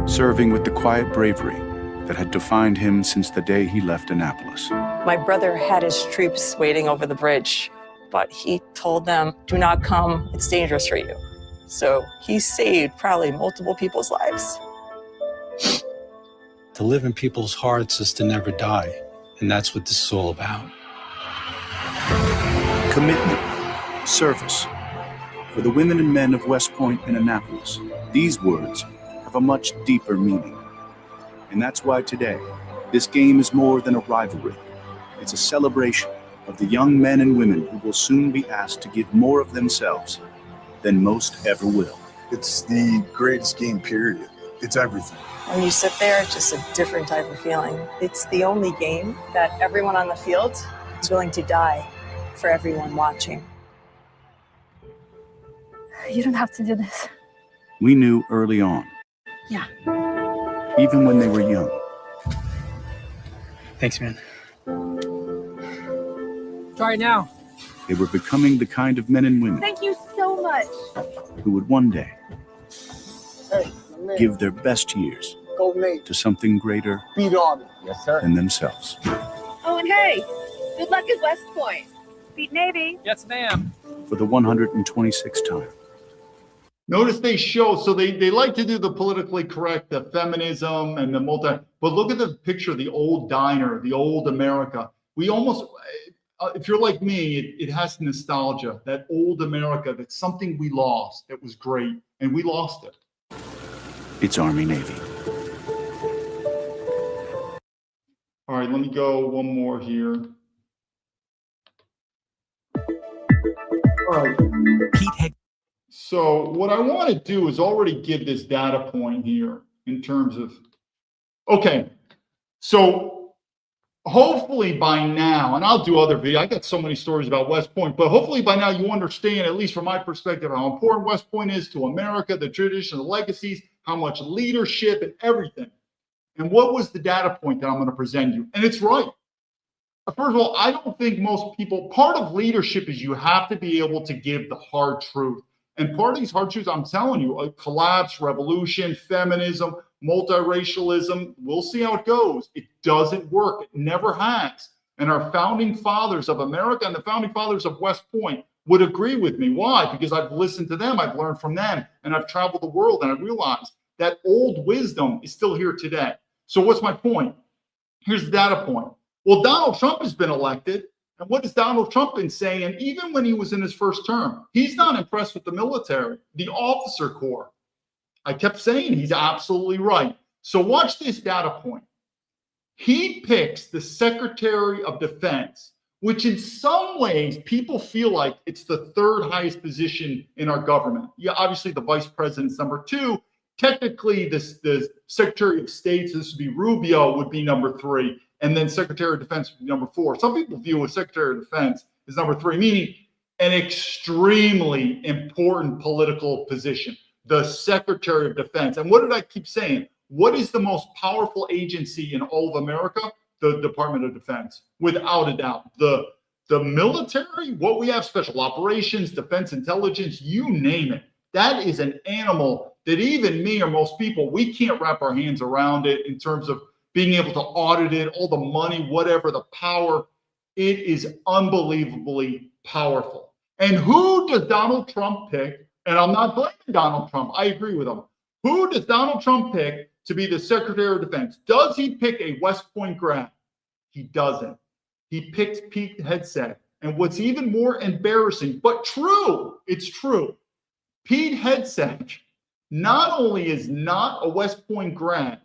serving with the quiet bravery that had defined him since the day he left Annapolis. My brother had his troops waiting over the bridge, but he told them, "Do not come, it's dangerous for you." So he saved probably multiple people's lives. To live in people's hearts is to never die, and that's what this is all about. Commitment, service. For the women and men of West Point and Annapolis, these words have a much deeper meaning. And that's why today, this game is more than a rivalry. It's a celebration of the young men and women who will soon be asked to give more of themselves than most ever will. It's the greatest game, period. It's everything. When you sit there, it's just a different type of feeling. It's the only game that everyone on the field is willing to die for everyone watching. You don't have to do this. We knew early on. Yeah. Even when they were young. Thanks, man. Try it now. They were becoming the kind of men and women Thank you so much. who would one day Hey, man. give their best years Go Nate. to something greater Beat Army. Yes, sir. than themselves. Oh, and hey, good luck at West Point. Beat Navy. Yes, ma'am. For the 126th time. Notice they show, so they like to do the politically correct, the feminism and the but look at the picture of the old diner, the old America. We almost, if you're like me, it has nostalgia, that old America, that's something we lost that was great, and we lost it. It's Army Navy. All right, let me go one more here. All right. So what I want to do is already give this data point here in terms of, okay, so hopefully by now, and I'll do other videos, I got so many stories about West Point, but hopefully by now you understand, at least from my perspective, how important West Point is to America, the tradition, the legacies, how much leadership and everything. And what was the data point that I'm going to present you? And it's right. First of all, I don't think most people, part of leadership is you have to be able to give the hard truth. And part of these hard truths, I'm telling you, a collapse, revolution, feminism, multiracialism, we'll see how it goes. It doesn't work. It never has. And our founding fathers of America and the founding fathers of West Point would agree with me. Why? Because I've listened to them, I've learned from them, and I've traveled the world, and I realized that old wisdom is still here today. So what's my point? Here's the data point. Well, Donald Trump has been elected. And what has Donald Trump been saying? And even when he was in his first term, he's not impressed with the military, the officer corps. I kept saying he's absolutely right. So watch this data point. He picks the Secretary of Defense, which in some ways people feel like it's the third highest position in our government. Yeah, obviously the vice president's number two. Technically, the Secretary of State, so this would be Rubio, would be number three. And then Secretary of Defense would be number four. Some people view a Secretary of Defense as number three, meaning an extremely important political position, the Secretary of Defense. And what did I keep saying? What is the most powerful agency in all of America? The Department of Defense, without a doubt. The military, what we have, special operations, defense intelligence, you name it. That is an animal that even me or most people, we can't wrap our hands around it in terms of being able to audit it, all the money, whatever, the power. It is unbelievably powerful. And who does Donald Trump pick? And I'm not blaming Donald Trump. I agree with him. Who does Donald Trump pick to be the Secretary of Defense? Does he pick a West Point grad? He doesn't. He picks Pete Hegseth. And what's even more embarrassing, but true, it's true, Pete Hegseth not only is not a West Point grad,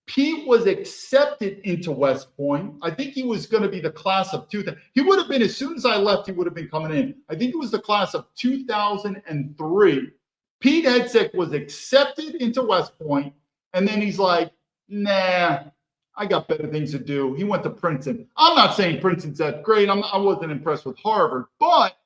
Pete was accepted into West Point. I think he was going to be the class of 2000. He would have been, as soon as I left, he would have been coming in. I think it was the class of 2003. Pete Hegseth was accepted into West Point, and then he's like, nah, I got better things to do. He went to Princeton. I'm not saying Princeton's that great. I wasn't impressed with Harvard, but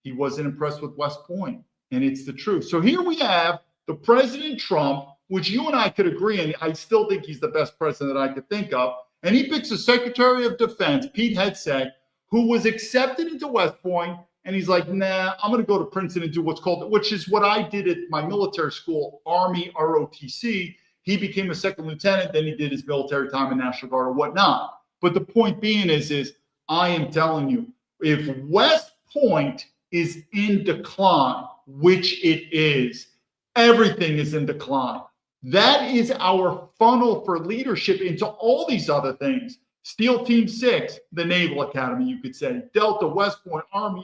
he wasn't impressed with West Point, and it's the truth. So here we have the President Trump, which you and I could agree, and I still think he's the best president that I could think of. And he picks a Secretary of Defense, Pete Hegseth, who was accepted into West Point, and he's like, nah, I'm going to go to Princeton and do what's called, which is what I did at my military school, Army ROTC. He became a second lieutenant, then he did his military time in National Guard or whatnot. But the point being is I am telling you, if West Point is in decline, which it is, everything is in decline. That is our funnel for leadership into all these other things. SEAL Team 6, the Naval Academy, you could say, Delta, West Point, Army,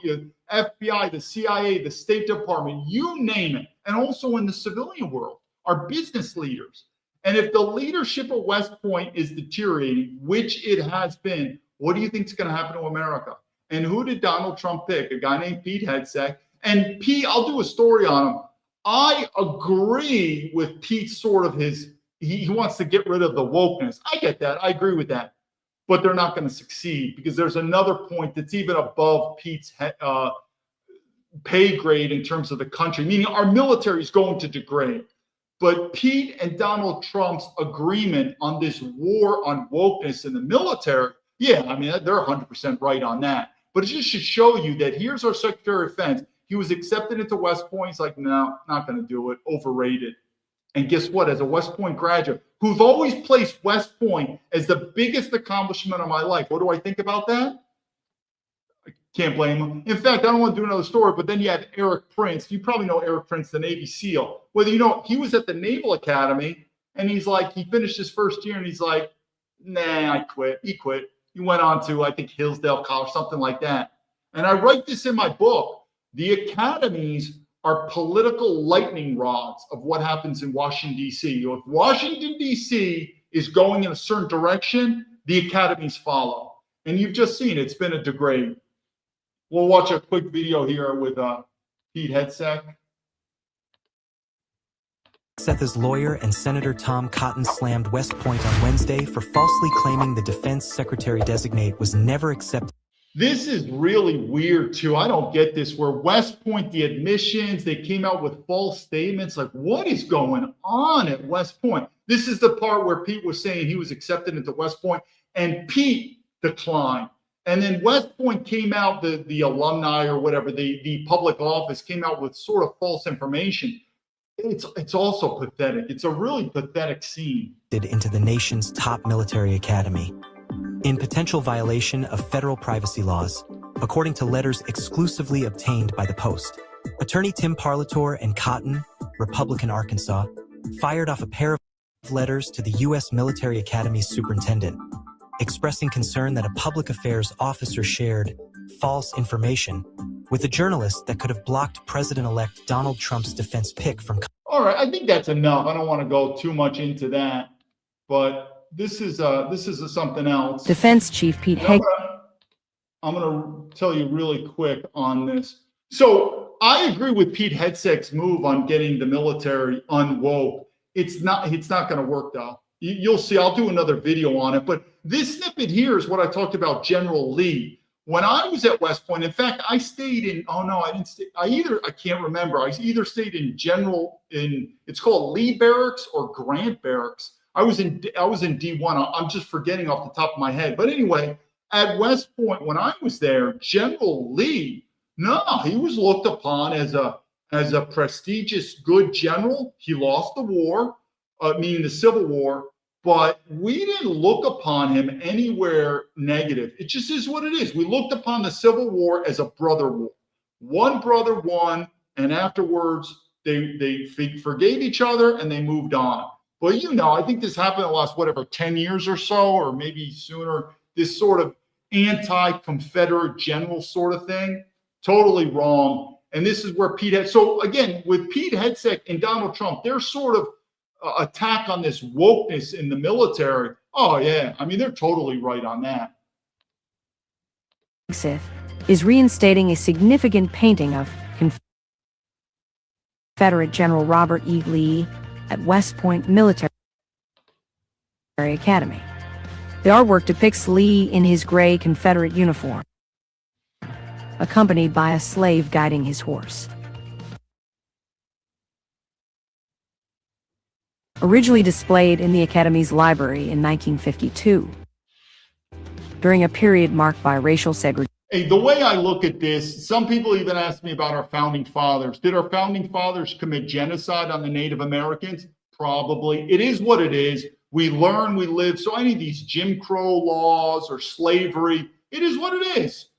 FBI, the CIA, the State Department, you name it. And also in the civilian world, our business leaders. And if the leadership of West Point is deteriorating, which it has been, what do you think is going to happen to America? And who did Donald Trump pick? A guy named Pete Hegseth. And Pete, I'll do a story on him. I agree with Pete's sort of he wants to get rid of the wokeness. I get that. I agree with that. But they're not going to succeed because there's another point that's even above Pete's pay grade in terms of the country, meaning our military is going to degrade. But Pete and Donald Trump's agreement on this war on wokeness in the military, yeah, I mean, they're 100% right on that. But it just should show you that here's our Secretary of Defense. He was accepted into West Point. He's like, no, not going to do it. Overrated. And guess what? As a West Point graduate, who've always placed West Point as the biggest accomplishment of my life, what do I think about that? I can't blame him. In fact, I don't want to do another story, but then you have Eric Prince. You probably know Eric Prince, the Navy SEAL. Whether you know, he was at the Naval Academy, and he's like, he finished his first year, and he's like, nah, I quit. He quit. He went on to, I think, Hillsdale College, something like that. And I write this in my book. The academies are political lightning rods of what happens in Washington, D.C. If Washington, D.C. is going in a certain direction, the academies follow. And you've just seen it's been a degrade. We'll watch a quick video here with Pete Hegseth. Hegseth's lawyer and Senator Tom Cotton slammed West Point on Wednesday for falsely claiming the defense secretary-designate was never accepted. This is really weird, too. I don't get this, where West Point, the admissions, they came out with false statements. Like, what is going on at West Point? This is the part where Pete was saying he was accepted into West Point, and Pete declined. And then West Point came out, the alumni or whatever, the public office came out with sort of false information. It's also pathetic. It's a really pathetic scene. Into the nation's top military academy, in potential violation of federal privacy laws, according to letters exclusively obtained by the Post. Attorney Tim Parlator and Cotton, Republican Arkansas, fired off a pair of letters to the U.S. Military Academy's superintendent, expressing concern that a public affairs officer shared false information with a journalist that could have blocked President-elect Donald Trump's defense pick from... All right, I think that's enough. I don't want to go too much into that, but this is something else. Defense Chief Pete Hegseth. I'm going to tell you really quick on this. So I agree with Pete Hegseth's move on getting the military unwoke. It's not going to work, though. You'll see. I'll do another video on it. But this snippet here is what I talked about General Lee. When I was at West Point, in fact, I stayed in, I didn't stay, I can't remember. I either stayed in it's called Lee Barracks or Grant Barracks. I was in D1. I'm just forgetting off the top of my head. But anyway, at West Point, when I was there, General Lee, he was looked upon as a prestigious, good general. He lost the war, meaning the Civil War, but we didn't look upon him anywhere negative. It just is what it is. We looked upon the Civil War as a brother war. One brother won, and afterwards they forgave each other and they moved on. But I think this happened in the last, 10 years or so, or maybe sooner, this sort of anti-Confederate general sort of thing. Totally wrong. And this is where so again, with Pete Hegseth and Donald Trump, their sort of attack on this wokeness in the military. Oh, yeah. I mean, they're totally right on that. Hegseth is reinstating a significant painting of Confederate General Robert E. Lee at West Point Military Academy. The artwork depicts Lee in his gray Confederate uniform, accompanied by a slave guiding his horse. Originally displayed in the Academy's library in 1952, during a period marked by racial segregation. Hey, the way I look at this, some people even ask me about our founding fathers. Did our founding fathers commit genocide on the Native Americans? Probably. It is what it is. We learn, we live. So any of these Jim Crow laws or slavery, it is what it is.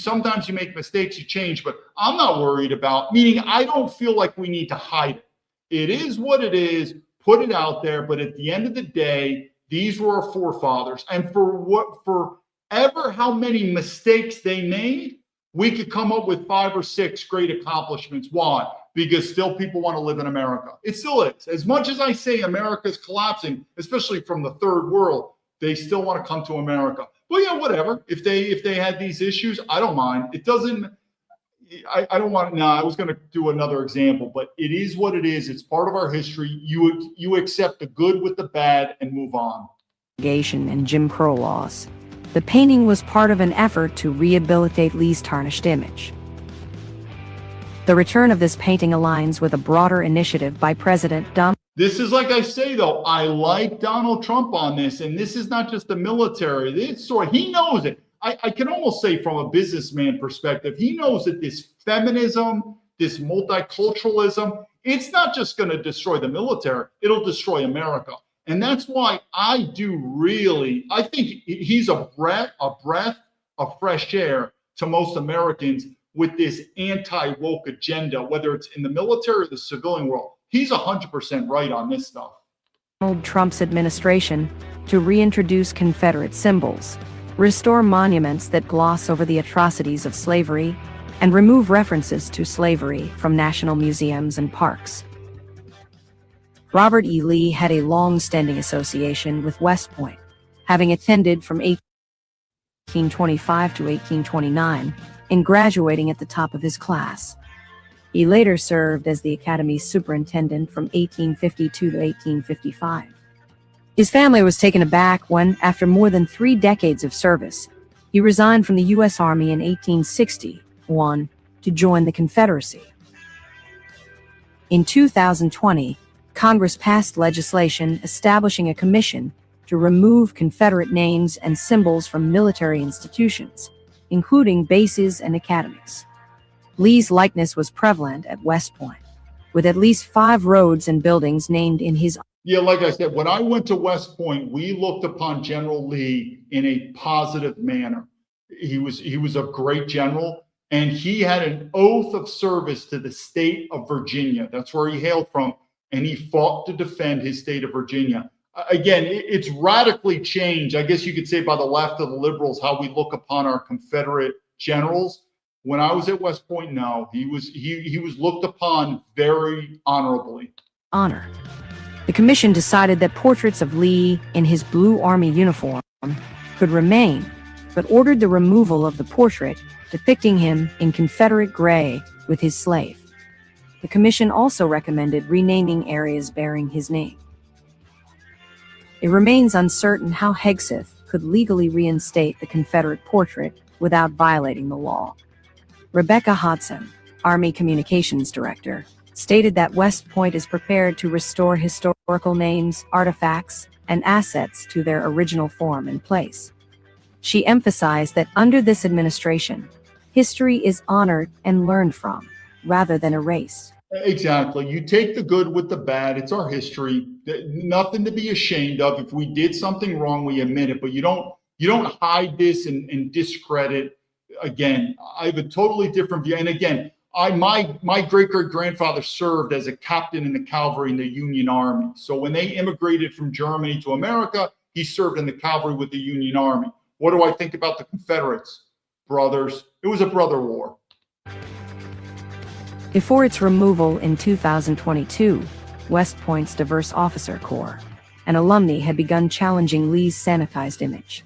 Sometimes you make mistakes, you change, but I'm not worried about, meaning I don't feel like we need to hide it. It is what it is. Put it out there. But at the end of the day, these were our forefathers. And forever how many mistakes they made, we could come up with 5 or 6 great accomplishments. Why? Because still people want to live in America. It still is. As much as I say America's collapsing, especially from the third world, they still want to come to America. Well, yeah, whatever. If they had these issues, I don't mind. It doesn't, I don't want, I was going to do another example, but it is what it is. It's part of our history. You accept the good with the bad and move on. And Jim Crow laws. The painting was part of an effort to rehabilitate Lee's tarnished image. The return of this painting aligns with a broader initiative by President Donald. This is like I say, though, I like Donald Trump on this, and this is not just the military. He knows it. I can almost say from a businessman perspective, he knows that this feminism, this multiculturalism, it's not just going to destroy the military, it'll destroy America. And that's why I think he's a breath of fresh air to most Americans with this anti-woke agenda, whether it's in the military or the civilian world. He's 100% right on this stuff. Donald Trump's administration to reintroduce Confederate symbols, restore monuments that gloss over the atrocities of slavery, and remove references to slavery from national museums and parks. Robert E. Lee had a long-standing association with West Point, having attended from 1825 to 1829 and graduating at the top of his class. He later served as the Academy's superintendent from 1852 to 1855. His family was taken aback when, after more than 3 decades of service, he resigned from the U.S. Army in 1861 to join the Confederacy. In 2020, Congress passed legislation establishing a commission to remove Confederate names and symbols from military institutions, including bases and academies. Lee's likeness was prevalent at West Point, with at least 5 roads and buildings named in his honor. Yeah, like I said, when I went to West Point, we looked upon General Lee in a positive manner. He was a great general, and he had an oath of service to the state of Virginia. That's where he hailed from, and he fought to defend his state of Virginia. Again, it's radically changed, I guess you could say, by the left of the liberals, how we look upon our Confederate generals. When I was at West Point, no, he was looked upon very honorably. Honor. The commission decided that portraits of Lee in his blue Army uniform could remain, but ordered the removal of the portrait depicting him in Confederate gray with his slave. The commission also recommended renaming areas bearing his name. It remains uncertain how Hegseth could legally reinstate the Confederate portrait without violating the law. Rebecca Hodson, Army Communications Director, stated that West Point is prepared to restore historical names, artifacts, and assets to their original form and place. She emphasized that under this administration, history is honored and learned from, rather than erased. Exactly. You take the good with the bad. It's our history. Nothing to be ashamed of. If we did something wrong, we admit it, but you don't hide this and discredit. Again, I have a totally different view. And again, my great-great-grandfather served as a captain in the cavalry in the Union Army. So when they immigrated from Germany to America, he served in the cavalry with the Union Army. What do I think about the Confederates? Brothers. It was a brother war. Before its removal in 2022, West Point's Diverse Officer Corps and alumni had begun challenging Lee's sanitized image.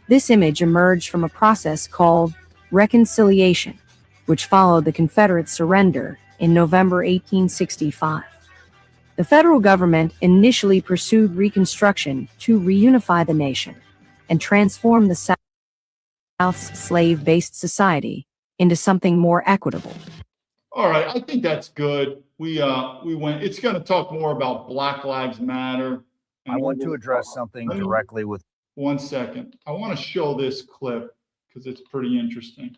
This image emerged from a process called reconciliation, which followed the Confederate surrender in November 1865. The federal government initially pursued Reconstruction to reunify the nation and transform the South's slave-based society into something more equitable. All right, I think that's good. We went. It's going to talk more about Black Lives Matter. I want to address something directly with. 1 second. I want to show this clip because it's pretty interesting.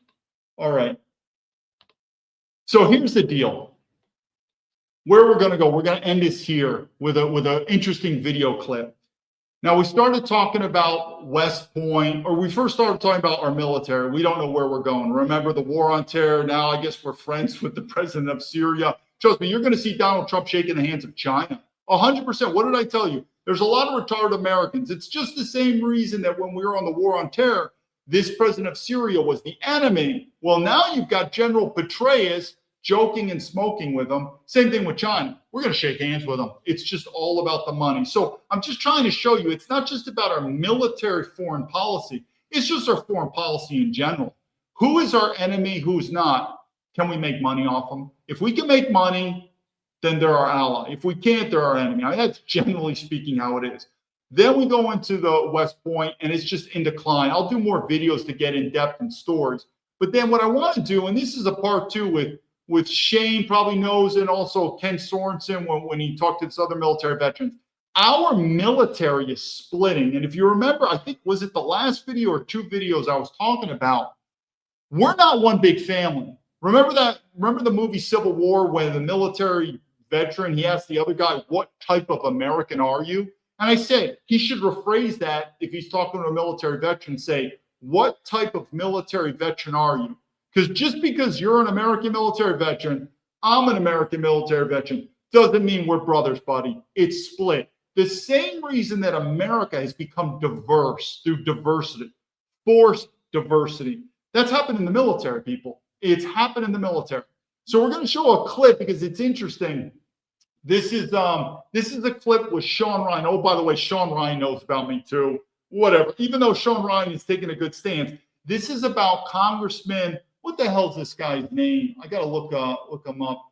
All right. So here's the deal. Where we're going to go, we're going to end this here with an interesting video clip. Now, we started talking about West Point, or we first started talking about our military. We don't know where we're going. Remember the war on terror? Now I guess we're friends with the president of Syria. Trust me, you're going to see Donald Trump shaking the hands of China. 100%. What did I tell you? There's a lot of retarded Americans. It's just the same reason that when we were on the war on terror, this president of Syria was the enemy. Well, now you've got General Petraeus joking and smoking with him. Same thing with China. We're going to shake hands with them. It's just all about the money. So I'm just trying to show you, it's not just about our military foreign policy. It's just our foreign policy in general. Who is our enemy? Who's not? Can we make money off them? If we can make money, then they're our ally. If we can't, they're our enemy. That's generally speaking how it is. Then we go into the West Point, and it's just in decline. I'll do more videos to get in depth and stories. But then what I want to do, and this is a part 2 with Shane probably knows, and also Ken Sorensen when he talked to this other military veterans, our military is splitting. And if you remember, I think, was it the last video or two videos I was talking about? We're not one big family. Remember that? Remember the movie Civil War when the military veteran, he asked the other guy, what type of American are you? And I said, he should rephrase that if he's talking to a military veteran, say, what type of military veteran are you? Because just because you're an American military veteran, I'm an American military veteran, doesn't mean we're brothers, buddy. It's split. The same reason that America has become diverse through diversity, forced diversity. That's happened in the military, people. It's happened in the military. So we're going to show a clip because it's interesting. This is a clip with Sean Ryan. Oh, by the way, Sean Ryan knows about me too. Whatever. Even though Sean Ryan is taking a good stance, this is about Congressman. What the hell's this guy's name? I got to look him up.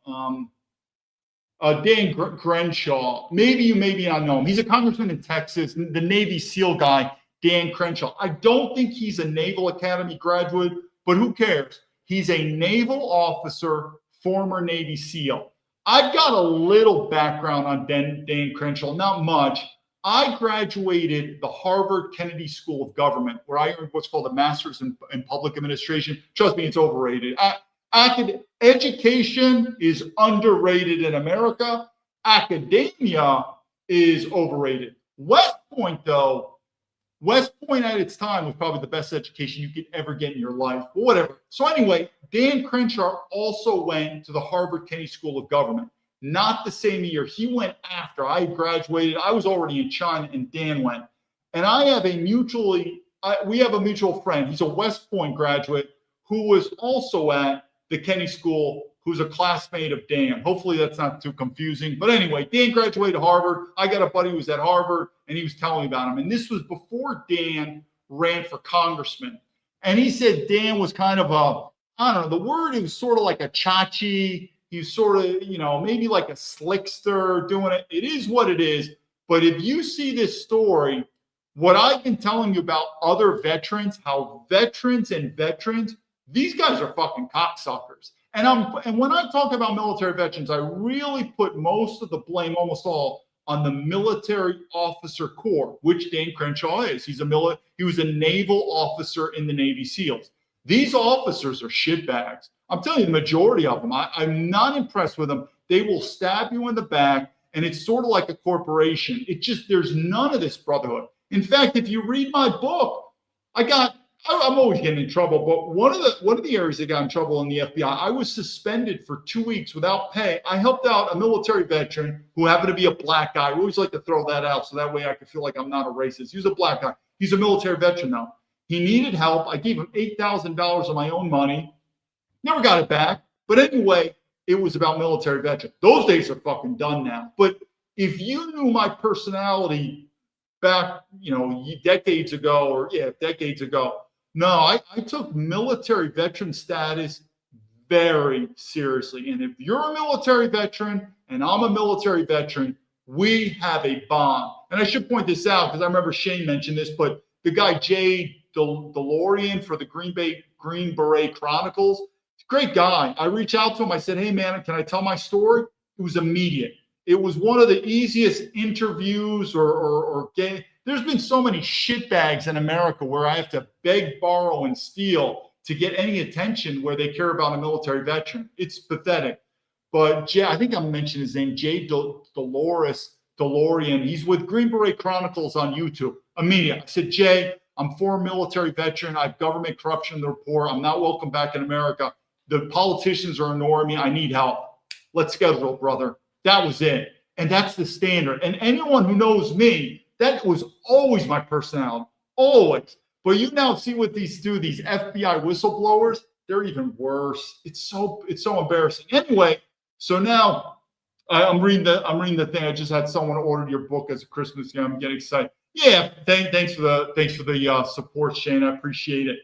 Dan Crenshaw. Maybe you not know him. He's a congressman in Texas, the Navy SEAL guy, Dan Crenshaw. I don't think he's a Naval Academy graduate, but who cares? He's a naval officer, former Navy SEAL. I've got a little background on Dan Crenshaw, not much. I graduated the Harvard Kennedy School of Government, where I earned what's called a master's in public administration. Trust me, it's overrated. Education is underrated in America. Academia is overrated. West Point, though, West Point at its time was probably the best education you could ever get in your life, but whatever. So anyway, Dan Crenshaw also went to the Harvard Kennedy School of Government. Not the same year. He went after I graduated. I was already in China and Dan went. And we have a mutual friend. He's a West Point graduate who was also at the Kennedy School, who's a classmate of Dan. Hopefully that's not too confusing. But anyway, Dan graduated Harvard. I got a buddy who was at Harvard, and he was telling me about him. And this was before Dan ran for congressman. And he said Dan was kind of I don't know, the word, it was sort of like a chachi. He was sort of, maybe like a slickster doing it. It is what it is. But if you see this story, what I've been telling you about other veterans, how veterans, these guys are fucking cocksuckers. And when I talk about military veterans, I really put most of the blame, almost all, on the military officer corps, which Dan Crenshaw is. He was a naval officer in the Navy SEALs. These officers are shitbags. I'm telling you, the majority of them. I'm not impressed with them. They will stab you in the back, and it's sort of like a corporation. There's none of this brotherhood. In fact, if you read my book, I'm always getting in trouble, but one of the areas that got in trouble in the FBI, I was suspended for 2 weeks without pay. I helped out a military veteran who happened to be a black guy. I always like to throw that out so that way I could feel like I'm not a racist. He was a black guy. He's a military veteran now. He needed help. I gave him $8,000 of my own money. Never got it back. But anyway, it was about military veterans. Those days are fucking done now. But if you knew my personality back, decades ago, no, I took military veteran status very seriously. And if you're a military veteran and I'm a military veteran, we have a bond. And I should point this out because I remember Shane mentioned this, but the guy Jay DeLorean for the Green Beret Chronicles, great guy. I reached out to him. I said, hey, man, can I tell my story? It was immediate. It was one of the easiest interviews or game. There's been so many shitbags in America where I have to beg, borrow, and steal to get any attention where they care about a military veteran. It's pathetic. But Jay, I think I'm mentioning his name, Jay DeLorean. He's with Green Beret Chronicles on YouTube. Immediate. I said, Jay, I'm former military veteran. I have government corruption in the report. I'm not welcome back in America. The politicians are ignoring me. I need help. Let's schedule, brother. That was it. And that's the standard. And anyone who knows me, that was always my personality. Always. But you now see what these FBI whistleblowers, they're even worse. It's so embarrassing. Anyway, so now I'm reading the thing. I just had someone order your book as a Christmas gift. I'm getting excited. Yeah, thanks for the support, Shane. I appreciate it.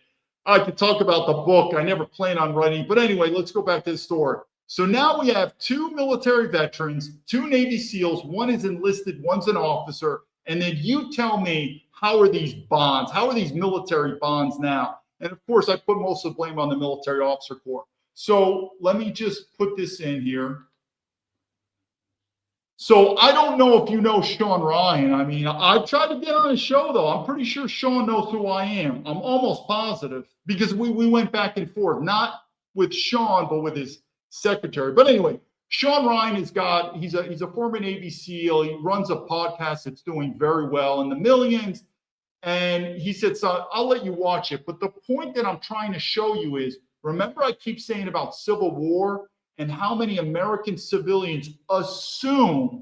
I could talk about the book. I never planned on writing, but anyway, let's go back to the story. So now we have 2 military veterans, 2 Navy SEALs. One is enlisted, one's an officer. And then you tell me, how are these bonds? How are these military bonds now? And of course, I put most of the blame on the military officer corps. So let me just put this in here. So I don't know if you know Sean Ryan. I mean, I've tried to get on his show though. I'm pretty sure Sean knows who I am. I'm almost positive because we went back and forth, not with Sean, but with his secretary. But anyway, Sean Ryan he's a former Navy SEAL. He runs a podcast that's doing very well in the millions. And he said, so I'll let you watch it. But the point that I'm trying to show you is, remember I keep saying about Civil War and how many American civilians assume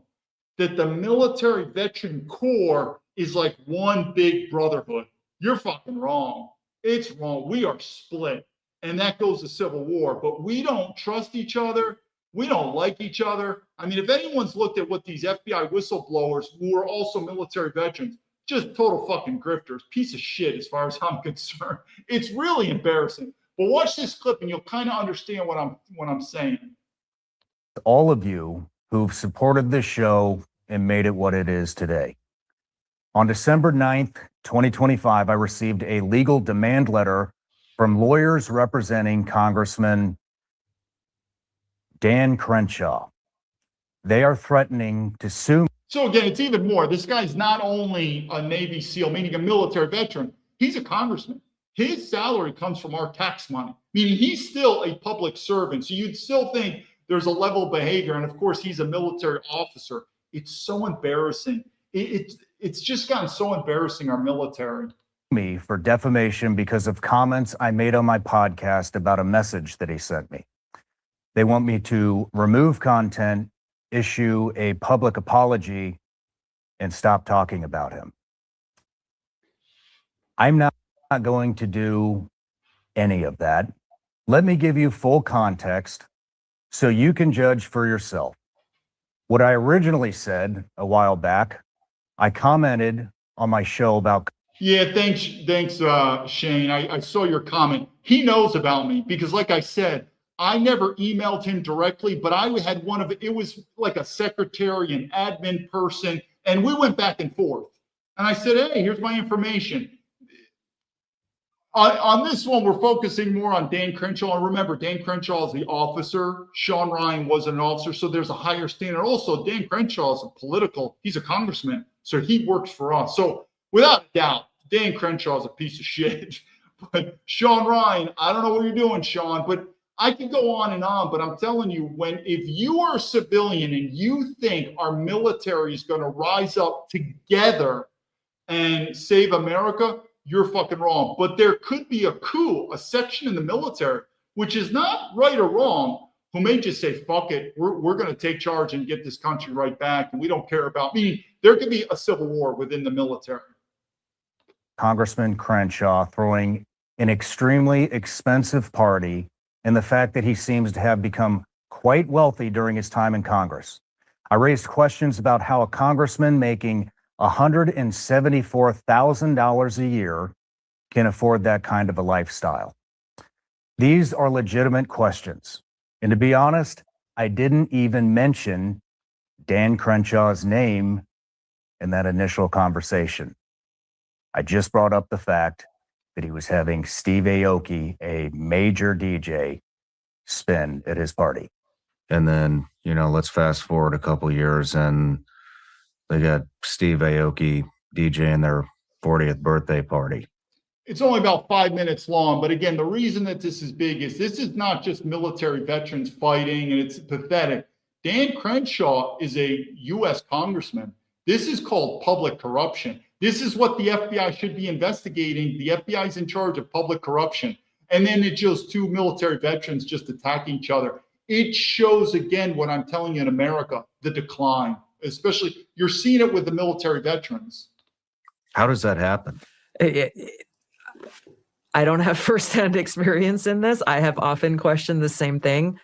that the military veteran corps is like one big brotherhood. You're fucking wrong. It's wrong. We are split. And that goes to Civil War. But we don't trust each other. We don't like each other. I mean, if anyone's looked at what these FBI whistleblowers, who are also military veterans, just total fucking grifters, piece of shit as far as I'm concerned. It's really embarrassing. But watch this clip and you'll kind of understand what I'm saying. All of you who've supported this show and made it what it is today. On December 9th, 2025, I received a legal demand letter from lawyers representing Congressman Dan Crenshaw. They are threatening to sue. So again, it's even more. This guy's not only a Navy SEAL, meaning a military veteran, he's a congressman. His salary comes from our tax money, meaning he's still a public servant. So you'd still think there's a level of behavior. And of course, he's a military officer. It's so embarrassing. It's just gotten so embarrassing, our military. Me for defamation because of comments I made on my podcast about a message that he sent me. They want me to remove content, issue a public apology, and stop talking about him. I'm not going to do any of that. Let me give you full context so you can judge for yourself. What I originally said a while back, I commented on my show about. Yeah, thanks, Shane. I saw your comment. He knows about me because, like I said, I never emailed him directly, but I had it was like a secretary, an admin person, and we went back and forth. And I said, hey, here's my information. On this one, we're focusing more on Dan Crenshaw. And remember, Dan Crenshaw is the officer. Sean Ryan wasn't an officer, so there's a higher standard. Also, Dan Crenshaw is he's a congressman, so he works for us. So without a doubt, Dan Crenshaw is a piece of shit. But Sean Ryan, I don't know what you're doing, Sean, but I can go on, but I'm telling you, if you are a civilian and you think our military is going to rise up together and save America, you're fucking wrong. But there could be a coup, a section in the military, which is not right or wrong, who may just say, fuck it, we're going to take charge and get this country right back, and we don't care about, meaning there could be a civil war within the military. Congressman Crenshaw throwing an extremely expensive party and the fact that he seems to have become quite wealthy during his time in Congress. I raised questions about how a congressman making $174,000 a year can afford that kind of a lifestyle. These are legitimate questions. And to be honest, I didn't even mention Dan Crenshaw's name in that initial conversation. I just brought up the fact that he was having Steve Aoki, a major DJ, spin at his party. And then, let's fast forward a couple years and they got Steve Aoki DJing their 40th birthday party. It's only about 5 minutes long, but again, the reason that this is big is this is not just military veterans fighting, and it's pathetic. Dan Crenshaw is a U.S. congressman. This is called public corruption. This is what the FBI should be investigating. The FBI is in charge of public corruption. And then it shows two military veterans just attacking each other. It shows, again, what I'm telling you in America, the decline. Especially, you're seeing it with the military veterans. How does that happen? I don't have firsthand experience in this. I have often questioned the same thing.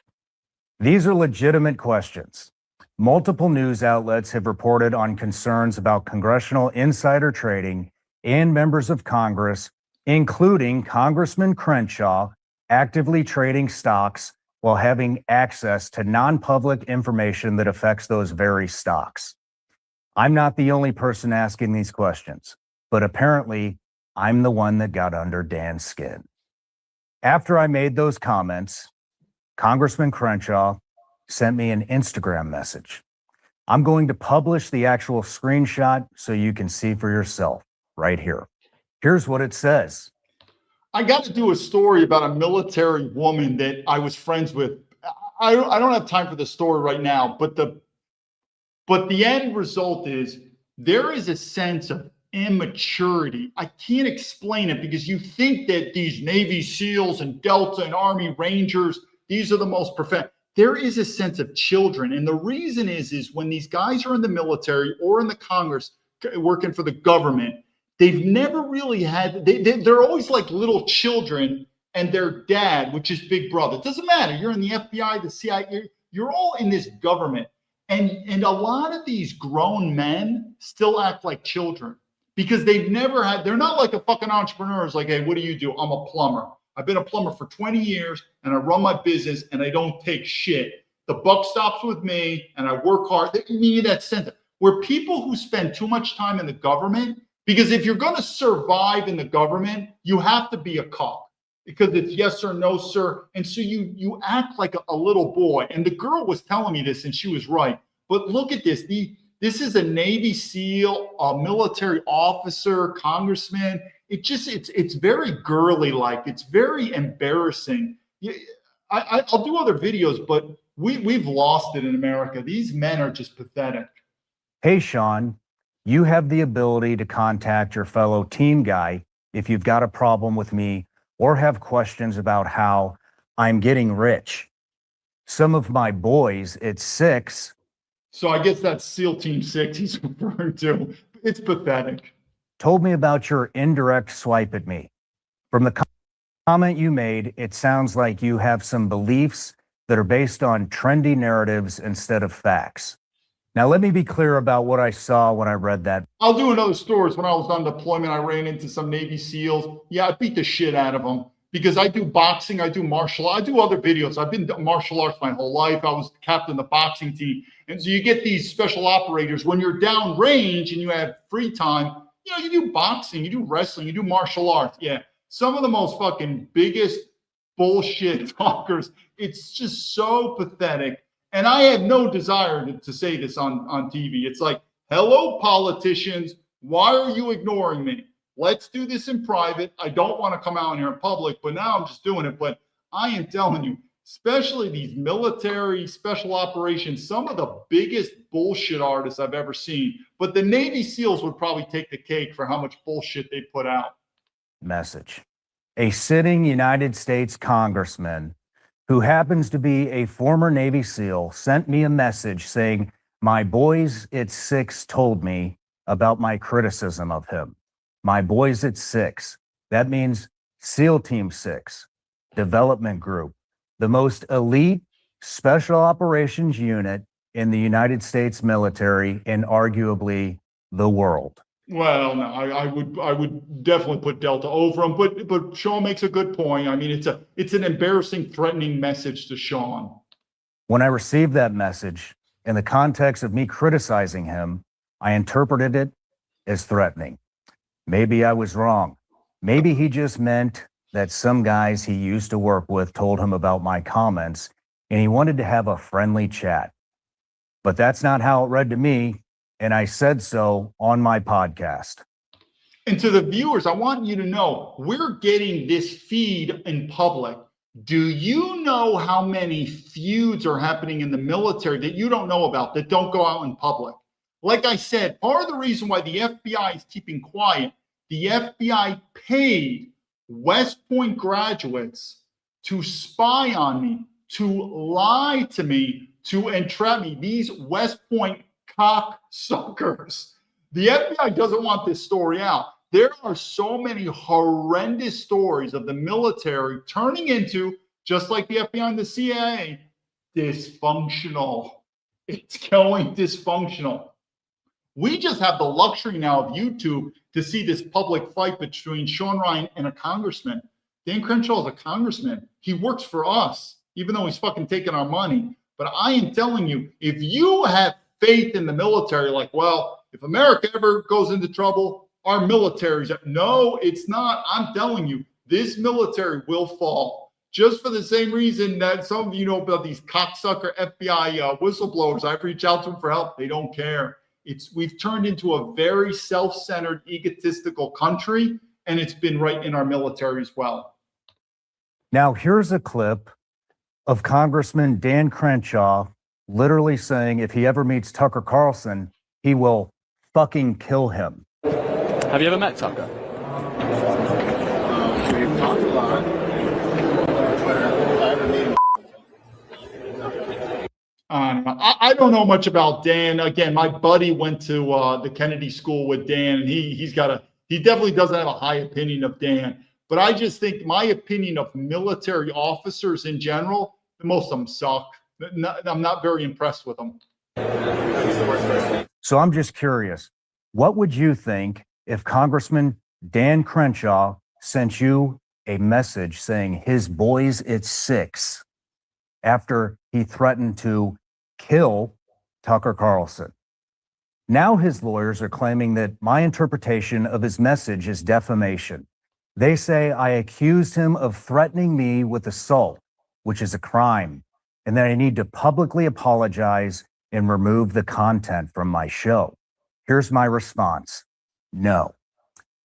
These are legitimate questions. Multiple news outlets have reported on concerns about congressional insider trading and members of Congress, including Congressman Crenshaw, actively trading stocks while having access to non-public information that affects those very stocks. I'm not the only person asking these questions, but apparently I'm the one that got under Dan's skin. After I made those comments, Congressman Crenshaw sent me an Instagram message. I'm going to publish the actual screenshot so you can see for yourself right here. Here's what it says. I got to do a story about a military woman that I was friends with. I don't have time for the story right now, but the end result is there is a sense of immaturity. I can't explain it because you think that these Navy SEALs and Delta and Army Rangers, these are the most perfect. There is a sense of children. And the reason is when these guys are in the military or in the Congress working for the government, they've never really had, they're always like little children and their dad, which is Big Brother. It doesn't matter. You're in the FBI, the CIA, you're all in this government. And a lot of these grown men still act like children because they've never had, they're not like a fucking entrepreneur. It's like, hey, what do you do? I'm a plumber. I've been a plumber for 20 years and I run my business and I don't take shit. The buck stops with me and I work hard. They need that sense where people who spend too much time in the government, because if you're going to survive in the government, you have to be a cop because it's yes or no, sir. And so you act like a little boy. And the girl was telling me this and she was right. But look at this. This is a Navy SEAL, a military officer, congressman. It's very girly like. It's very embarrassing. I'll do other videos, but we've lost it in America. These men are just pathetic. Hey, Sean, you have the ability to contact your fellow team guy if you've got a problem with me or have questions about how I'm getting rich. Some of my boys at 6. So I guess that's SEAL Team 6 he's referring to. It's pathetic. Told me about your indirect swipe at me. From the comment you made, it sounds like you have some beliefs that are based on trendy narratives instead of facts. Now, let me be clear about what I saw when I read that. I'll do another story. When I was on deployment, I ran into some Navy SEALs. Yeah, I beat the shit out of them because I do boxing, I do martial arts, I do other videos. I've been martial arts my whole life. I was captain of the boxing team. And so you get these special operators when you're down range and you have free time, you do boxing, you do wrestling, you do martial arts. Yeah. Some of the most fucking biggest bullshit talkers. It's just so pathetic. And I have no desire to say this on TV. It's like, hello, politicians. Why are you ignoring me? Let's do this in private. I don't want to come out here in public, but now I'm just doing it. But I am telling you, especially these military special operations, some of the biggest bullshit artists I've ever seen. But the Navy SEALs would probably take the cake for how much bullshit they put out. Message. A sitting United States congressman who happens to be a former Navy SEAL sent me a message saying, my boys at 6 told me about my criticism of him. My boys at 6. That means SEAL Team 6, development group, the most elite special operations unit in the United States military and arguably the world. Well, no, I would definitely put Delta over them, but Sean makes a good point. I mean, it's an embarrassing, threatening message to Sean. When I received that message, in the context of me criticizing him, I interpreted it as threatening. Maybe I was wrong. Maybe he just meant that some guys he used to work with told him about my comments, and he wanted to have a friendly chat. But that's not how it read to me. And I said so on my podcast. And to the viewers, I want you to know, we're getting this feed in public. Do you know how many feuds are happening in the military that you don't know about, that don't go out in public? Like I said, part of the reason why the FBI is keeping quiet, the FBI paid West Point graduates to spy on me, to lie to me, to entrap me. These West Point cocksuckers. The FBI doesn't want this story out. There are so many horrendous stories of the military turning into, just like the FBI and the CIA, dysfunctional. It's going dysfunctional. We just have the luxury now of YouTube to see this public fight between Sean Ryan and a congressman. Dan Crenshaw is a congressman. He works for us, even though he's fucking taking our money. But I am telling you, if you have faith in the military, like, well, if America ever goes into trouble, our military's no, it's not. I'm telling you, this military will fall. just for the same reason that some of you know about these cocksucker FBI whistleblowers. I've reached out to them for help. They don't care. We've turned into a very self-centered, egotistical country, and it's been right in our military as well. Now, here's a clip of Congressman Dan Crenshaw literally saying if he ever meets Tucker Carlson, he will fucking kill him. Have you ever met Tucker? We've talked a lot. I don't know much about Dan. Again, my buddy went to the Kennedy School with Dan, and he definitely doesn't have a high opinion of Dan. But I just think my opinion of military officers in general, most of them suck. I'm not very impressed with them. So I'm just curious, what would you think if Congressman Dan Crenshaw sent you a message saying his boys at 6 after he threatened to kill Tucker Carlson? Now his lawyers are claiming that my interpretation of his message is defamation. They say I accused him of threatening me with assault, which is a crime, and that I need to publicly apologize and remove the content from my show. Here's my response. No.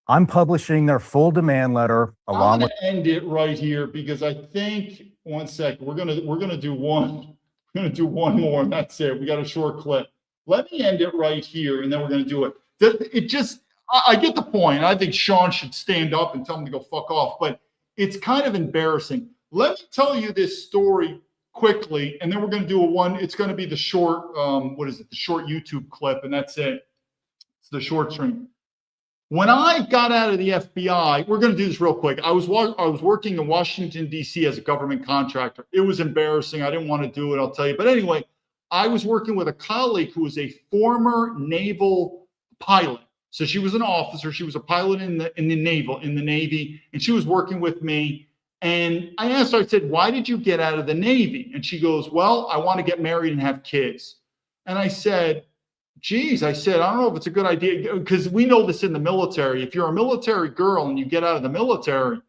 I'm publishing their full demand letter along with. I'm gonna end it right here because I think, one second, we're gonna do one more, and that's it. We got a short clip. Let me end it right here, and then we're gonna do it. I get the point. I think Sean should stand up and tell him to go fuck off, but it's kind of embarrassing. Let me tell you this story quickly, and then we're gonna do it's gonna be the short, the short YouTube clip, and that's it. It's the short stream. When I got out of the FBI, we're going to do this real quick. I was working in Washington, D.C. as a government contractor. It was embarrassing. I didn't want to do it, I'll tell you. But anyway, I was working with a colleague who was a former naval pilot. So she was an officer. She was a pilot in the Navy, and she was working with me. And I asked her, I said, why did you get out of the Navy? And she goes, well, I want to get married and have kids. And I said, geez, I said, I don't know if it's a good idea, because we know this in the military. If you're a military girl and you get out of the military,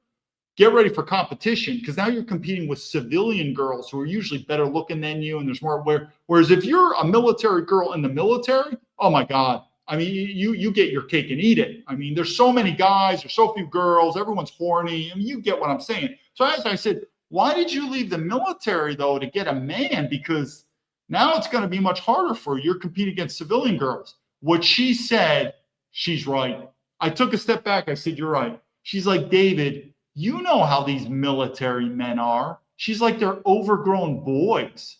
get ready for competition, because now you're competing with civilian girls who are usually better looking than you, and there's more. Whereas if you're a military girl in the military, oh my God, I mean, you get your cake and eat it. I mean, there's so many guys, there's so few girls, everyone's horny. I mean, you get what I'm saying. So I said, why did you leave the military though to get a man? Because now it's going to be much harder for you. You're competing against civilian girls. What she said, she's right. I took a step back. I said, you're right. She's like, David, you know how these military men are. She's like, they're overgrown boys.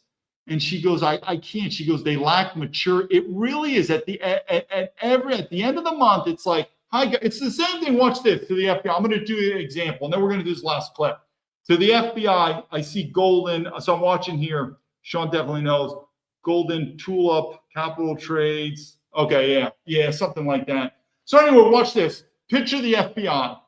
And she goes, I can't. She goes, they lack mature. It really is at the end of the month. It's like, hi, it's the same thing. Watch this to the FBI. I'm going to do an example, and then we're going to do this last clip. To the FBI, I see Golden. So I'm watching here. Sean definitely knows. Golden Tulip, Capital Trades. Okay, yeah, something like that. So anyway, watch this. Picture the FBI.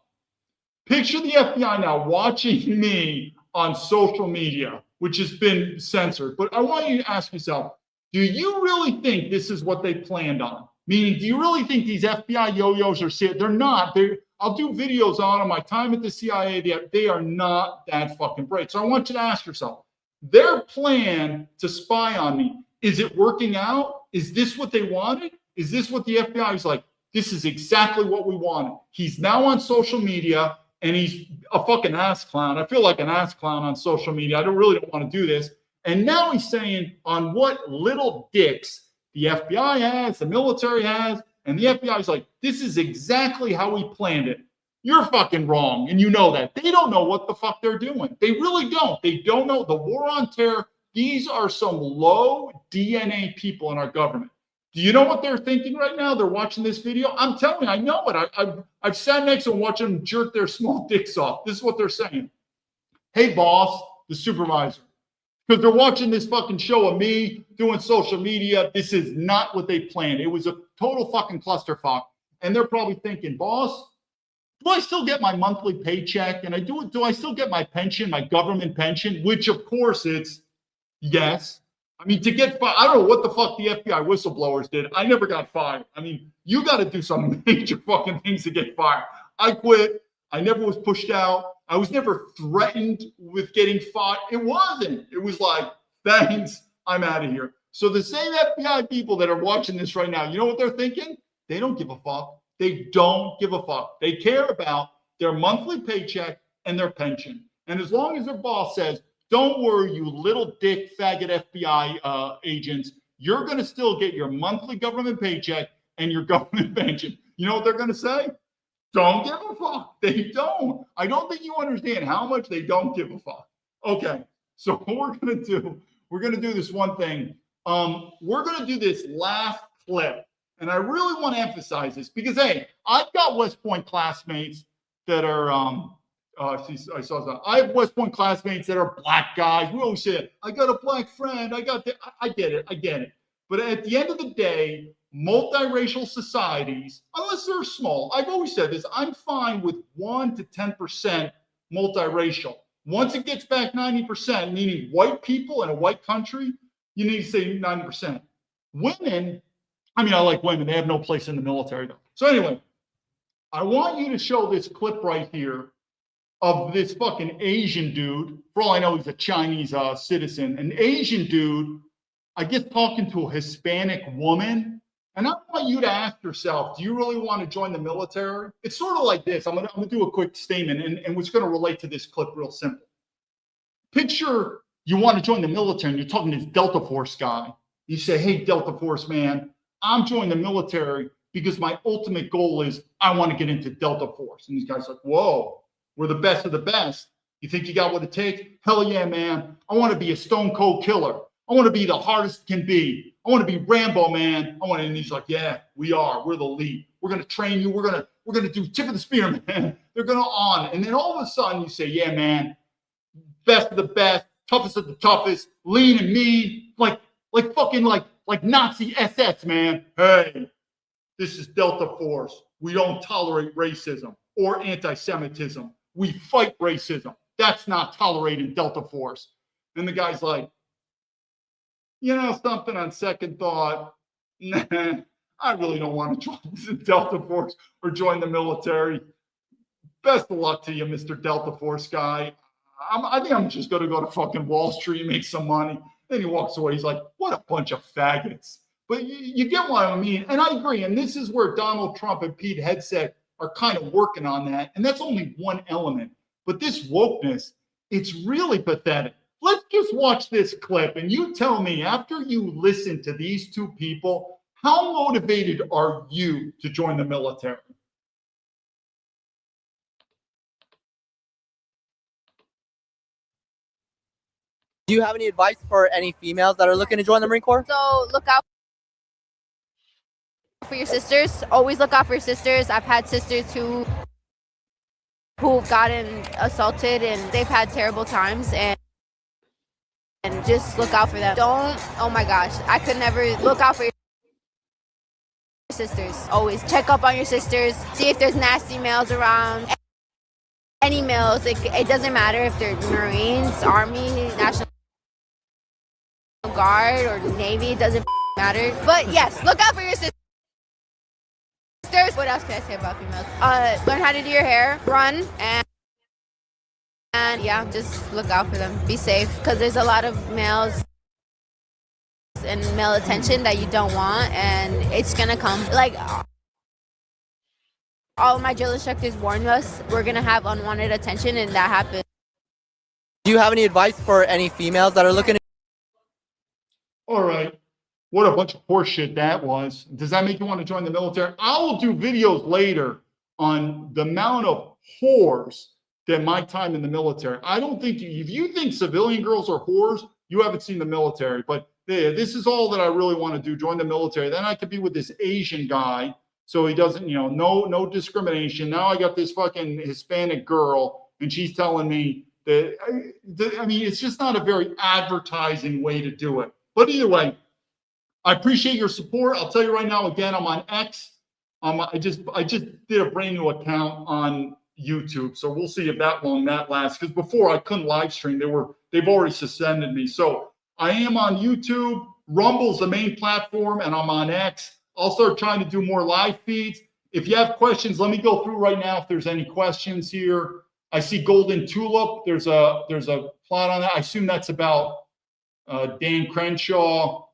Picture the FBI now watching me on social media, which has been censored. But I want you to ask yourself, do you really think this is what they planned on? Meaning, do you really think these FBI yo-yos are serious? They're not. I'll do videos on my time at the CIA. They are not that fucking bright. So I want you to ask yourself, their plan to spy on me, is it working out? Is this what they wanted? Is this what the FBI is like? This is exactly what we wanted. He's now on social media, and he's a fucking ass clown. I feel like an ass clown on social media. I really don't want to do this. And now he's saying on what little dicks the FBI has, the military has, and the FBI is like, this is exactly how we planned it. You're fucking wrong, and you know that. They don't know what the fuck they're doing. They really don't. They don't know. The war on terror, these are some low DNA people in our government. Do you know what they're thinking right now? They're watching this video. I'm telling you, I know it. I've sat next to them watching them jerk their small dicks off. This is what they're saying. Hey, boss, the supervisor. Because they're watching this fucking show of me doing social media. This is not what they planned. It was a total fucking clusterfuck. And they're probably thinking, boss, do I still get my monthly paycheck? And do I still get my pension, my government pension? Which, of course, it's yes. I mean, to get fired, I don't know what the fuck the FBI whistleblowers did. I never got fired. I mean, you got to do some major fucking things to get fired. I quit. I never was pushed out. I was never threatened with getting fought. It wasn't. It was like, thanks, I'm out of here. So the same FBI people that are watching this right now, you know what they're thinking? They don't give a fuck. They don't give a fuck. They care about their monthly paycheck and their pension. And as long as their boss says, don't worry, you little dick faggot FBI agents, you're going to still get your monthly government paycheck and your government pension. You know what they're going to say? Don't give a fuck. They don't. I don't think you understand how much they don't give a fuck. Okay, so what we're going to do this one thing. We're going to do this last clip. And I really want to emphasize this because, hey, I've got West Point classmates that are, I saw that. I have West Point classmates that are black guys. We always say, I got a black friend. I get it. But at the end of the day, multiracial societies, unless they're small, I've always said this, I'm fine with 1 to 10% multiracial. Once it gets back 90%, meaning white people in a white country, you need to say 90%. Women, I mean, I like women. They have no place in the military, though. So anyway, I want you to show this clip right here of this fucking Asian dude. For all I know, he's a Chinese citizen. An Asian dude, I guess, talking to a Hispanic woman. And I want you to ask yourself, do you really want to join the military? It's sort of like this. I'm gonna do a quick statement, and what's going to relate to this clip real simple. Picture you want to join the military, and you're talking to this Delta Force guy. You say, hey, Delta Force, man, I'm joining the military because my ultimate goal is I want to get into Delta Force. And these guys are like, whoa, we're the best of the best. You think you got what it takes? Hell yeah, man. I want to be a stone cold killer. I want to be the hardest can be. I want to be Rambo, man. And he's like, yeah, we are. We're the elite. We're going to train you. We're going to do tip of the spear, man. They're going to on. And then all of a sudden you say, yeah, man, best of the best, toughest of the toughest, lean and mean, like Nazi SS, man. Hey, this is Delta Force. We don't tolerate racism or anti-Semitism. We fight racism. That's not tolerated, Delta Force. And the guy's like, you know something, on second thought, nah, I really don't want to join the Delta Force or join the military. Best of luck to you, Mr. Delta Force guy. I think I'm just going to go to fucking Wall Street and make some money. Then he walks away. He's like, what a bunch of faggots. But you get what I mean. And I agree. And this is where Donald Trump and Pete Hegseth are kind of working on that. And that's only one element. But this wokeness, it's really pathetic. Let's just watch this clip and you tell me, after you listen to these two people, how motivated are you to join the military? Do you have any advice for any females that are looking to join the Marine Corps? So look out for your sisters. Always look out for your sisters. I've had sisters who've gotten assaulted and they've had terrible times, and just look out for them. Oh my gosh, I could never. Look out for your sisters. Always check up on your sisters. See if there's nasty males around. Any males, it doesn't matter if they're Marines, Army, National Guard, or Navy, it doesn't matter. But yes, look out for your sisters. What else can I say about females? Learn how to do your hair, run, and yeah, just look out for them. Be safe, because there's a lot of males and male attention that you don't want, and it's gonna come. Like, all of my drill instructors warned us, we're gonna have unwanted attention, and that happens. Do you have any advice for any females that are looking to... All right. What a bunch of horseshit that was. Does that make you want to join the military? I will do videos later on the amount of whores that my time in the military. I don't think, if you think civilian girls are whores, you haven't seen the military. But yeah, this is all that I really want to do, join the military. Then I could be with this Asian guy, so he doesn't, no discrimination. Now I got this fucking Hispanic girl, and she's telling me that, I mean, it's just not a very advertising way to do it. But either way, I appreciate your support. I'll tell you right now, again, I'm on X. I just did a brand new account on YouTube, so we'll see if that lasts. Because before I couldn't live stream, they've already suspended me. So I am on YouTube. Rumble's the main platform, and I'm on X. I'll start trying to do more live feeds. If you have questions, let me go through right now if there's any questions here. I see Golden Tulip. There's a plot on that. I assume that's about Dan Crenshaw.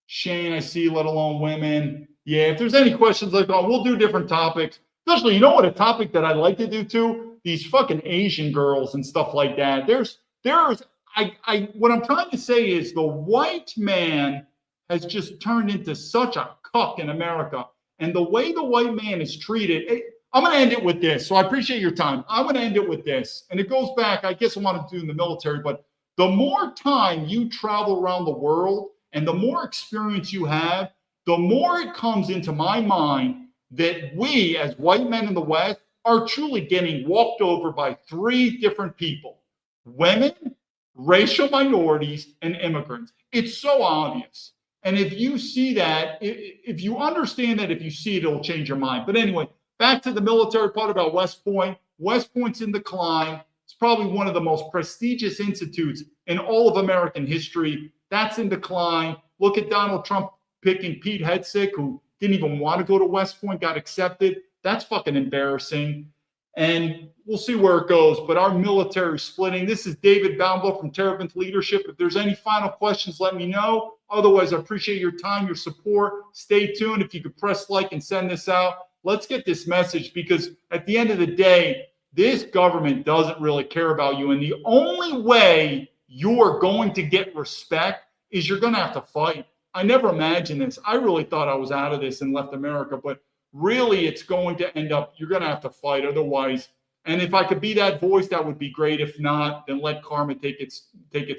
Shane, I see, let alone women. Yeah, if there's any questions like that, we'll do different topics. Especially, you know what, a topic that I'd like to do too? These fucking Asian girls and stuff like that. What I'm trying to say is the white man has just turned into such a cuck in America. And the way the white man is treated, I'm going to end it with this. So I appreciate your time. I'm going to end it with this. And it goes back, I guess I want to do in the military, but the more time you travel around the world and the more experience you have, the more it comes into my mind that we as white men in the West are truly getting walked over by three different people: women, racial minorities, and immigrants. It's so obvious. And if you see that, if you understand that, if you see it, it'll change your mind. But anyway, back to the military part about West Point. West Point's in decline. It's probably one of the most prestigious institutes in all of American history. That's in decline. Look at Donald Trump picking Pete Hegseth, who didn't even want to go to West Point, got accepted. That's fucking embarrassing. And we'll see where it goes. But our military splitting. This is David Baumblatt from Terrapin's Leadership. If there's any final questions, let me know. Otherwise, I appreciate your time, your support. Stay tuned. If you could press like and send this out. Let's get this message, because at the end of the day, this government doesn't really care about you. And the only way you're going to get respect is you're going to have to fight. I never imagined this. I really thought I was out of this and left America, but really it's going to end up, you're going to have to fight otherwise. And if I could be that voice, that would be great. If not, then let karma take its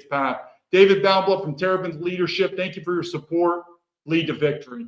path. David Baumblatt from Terrapin's Leadership. Thank you for your support. Lead to victory.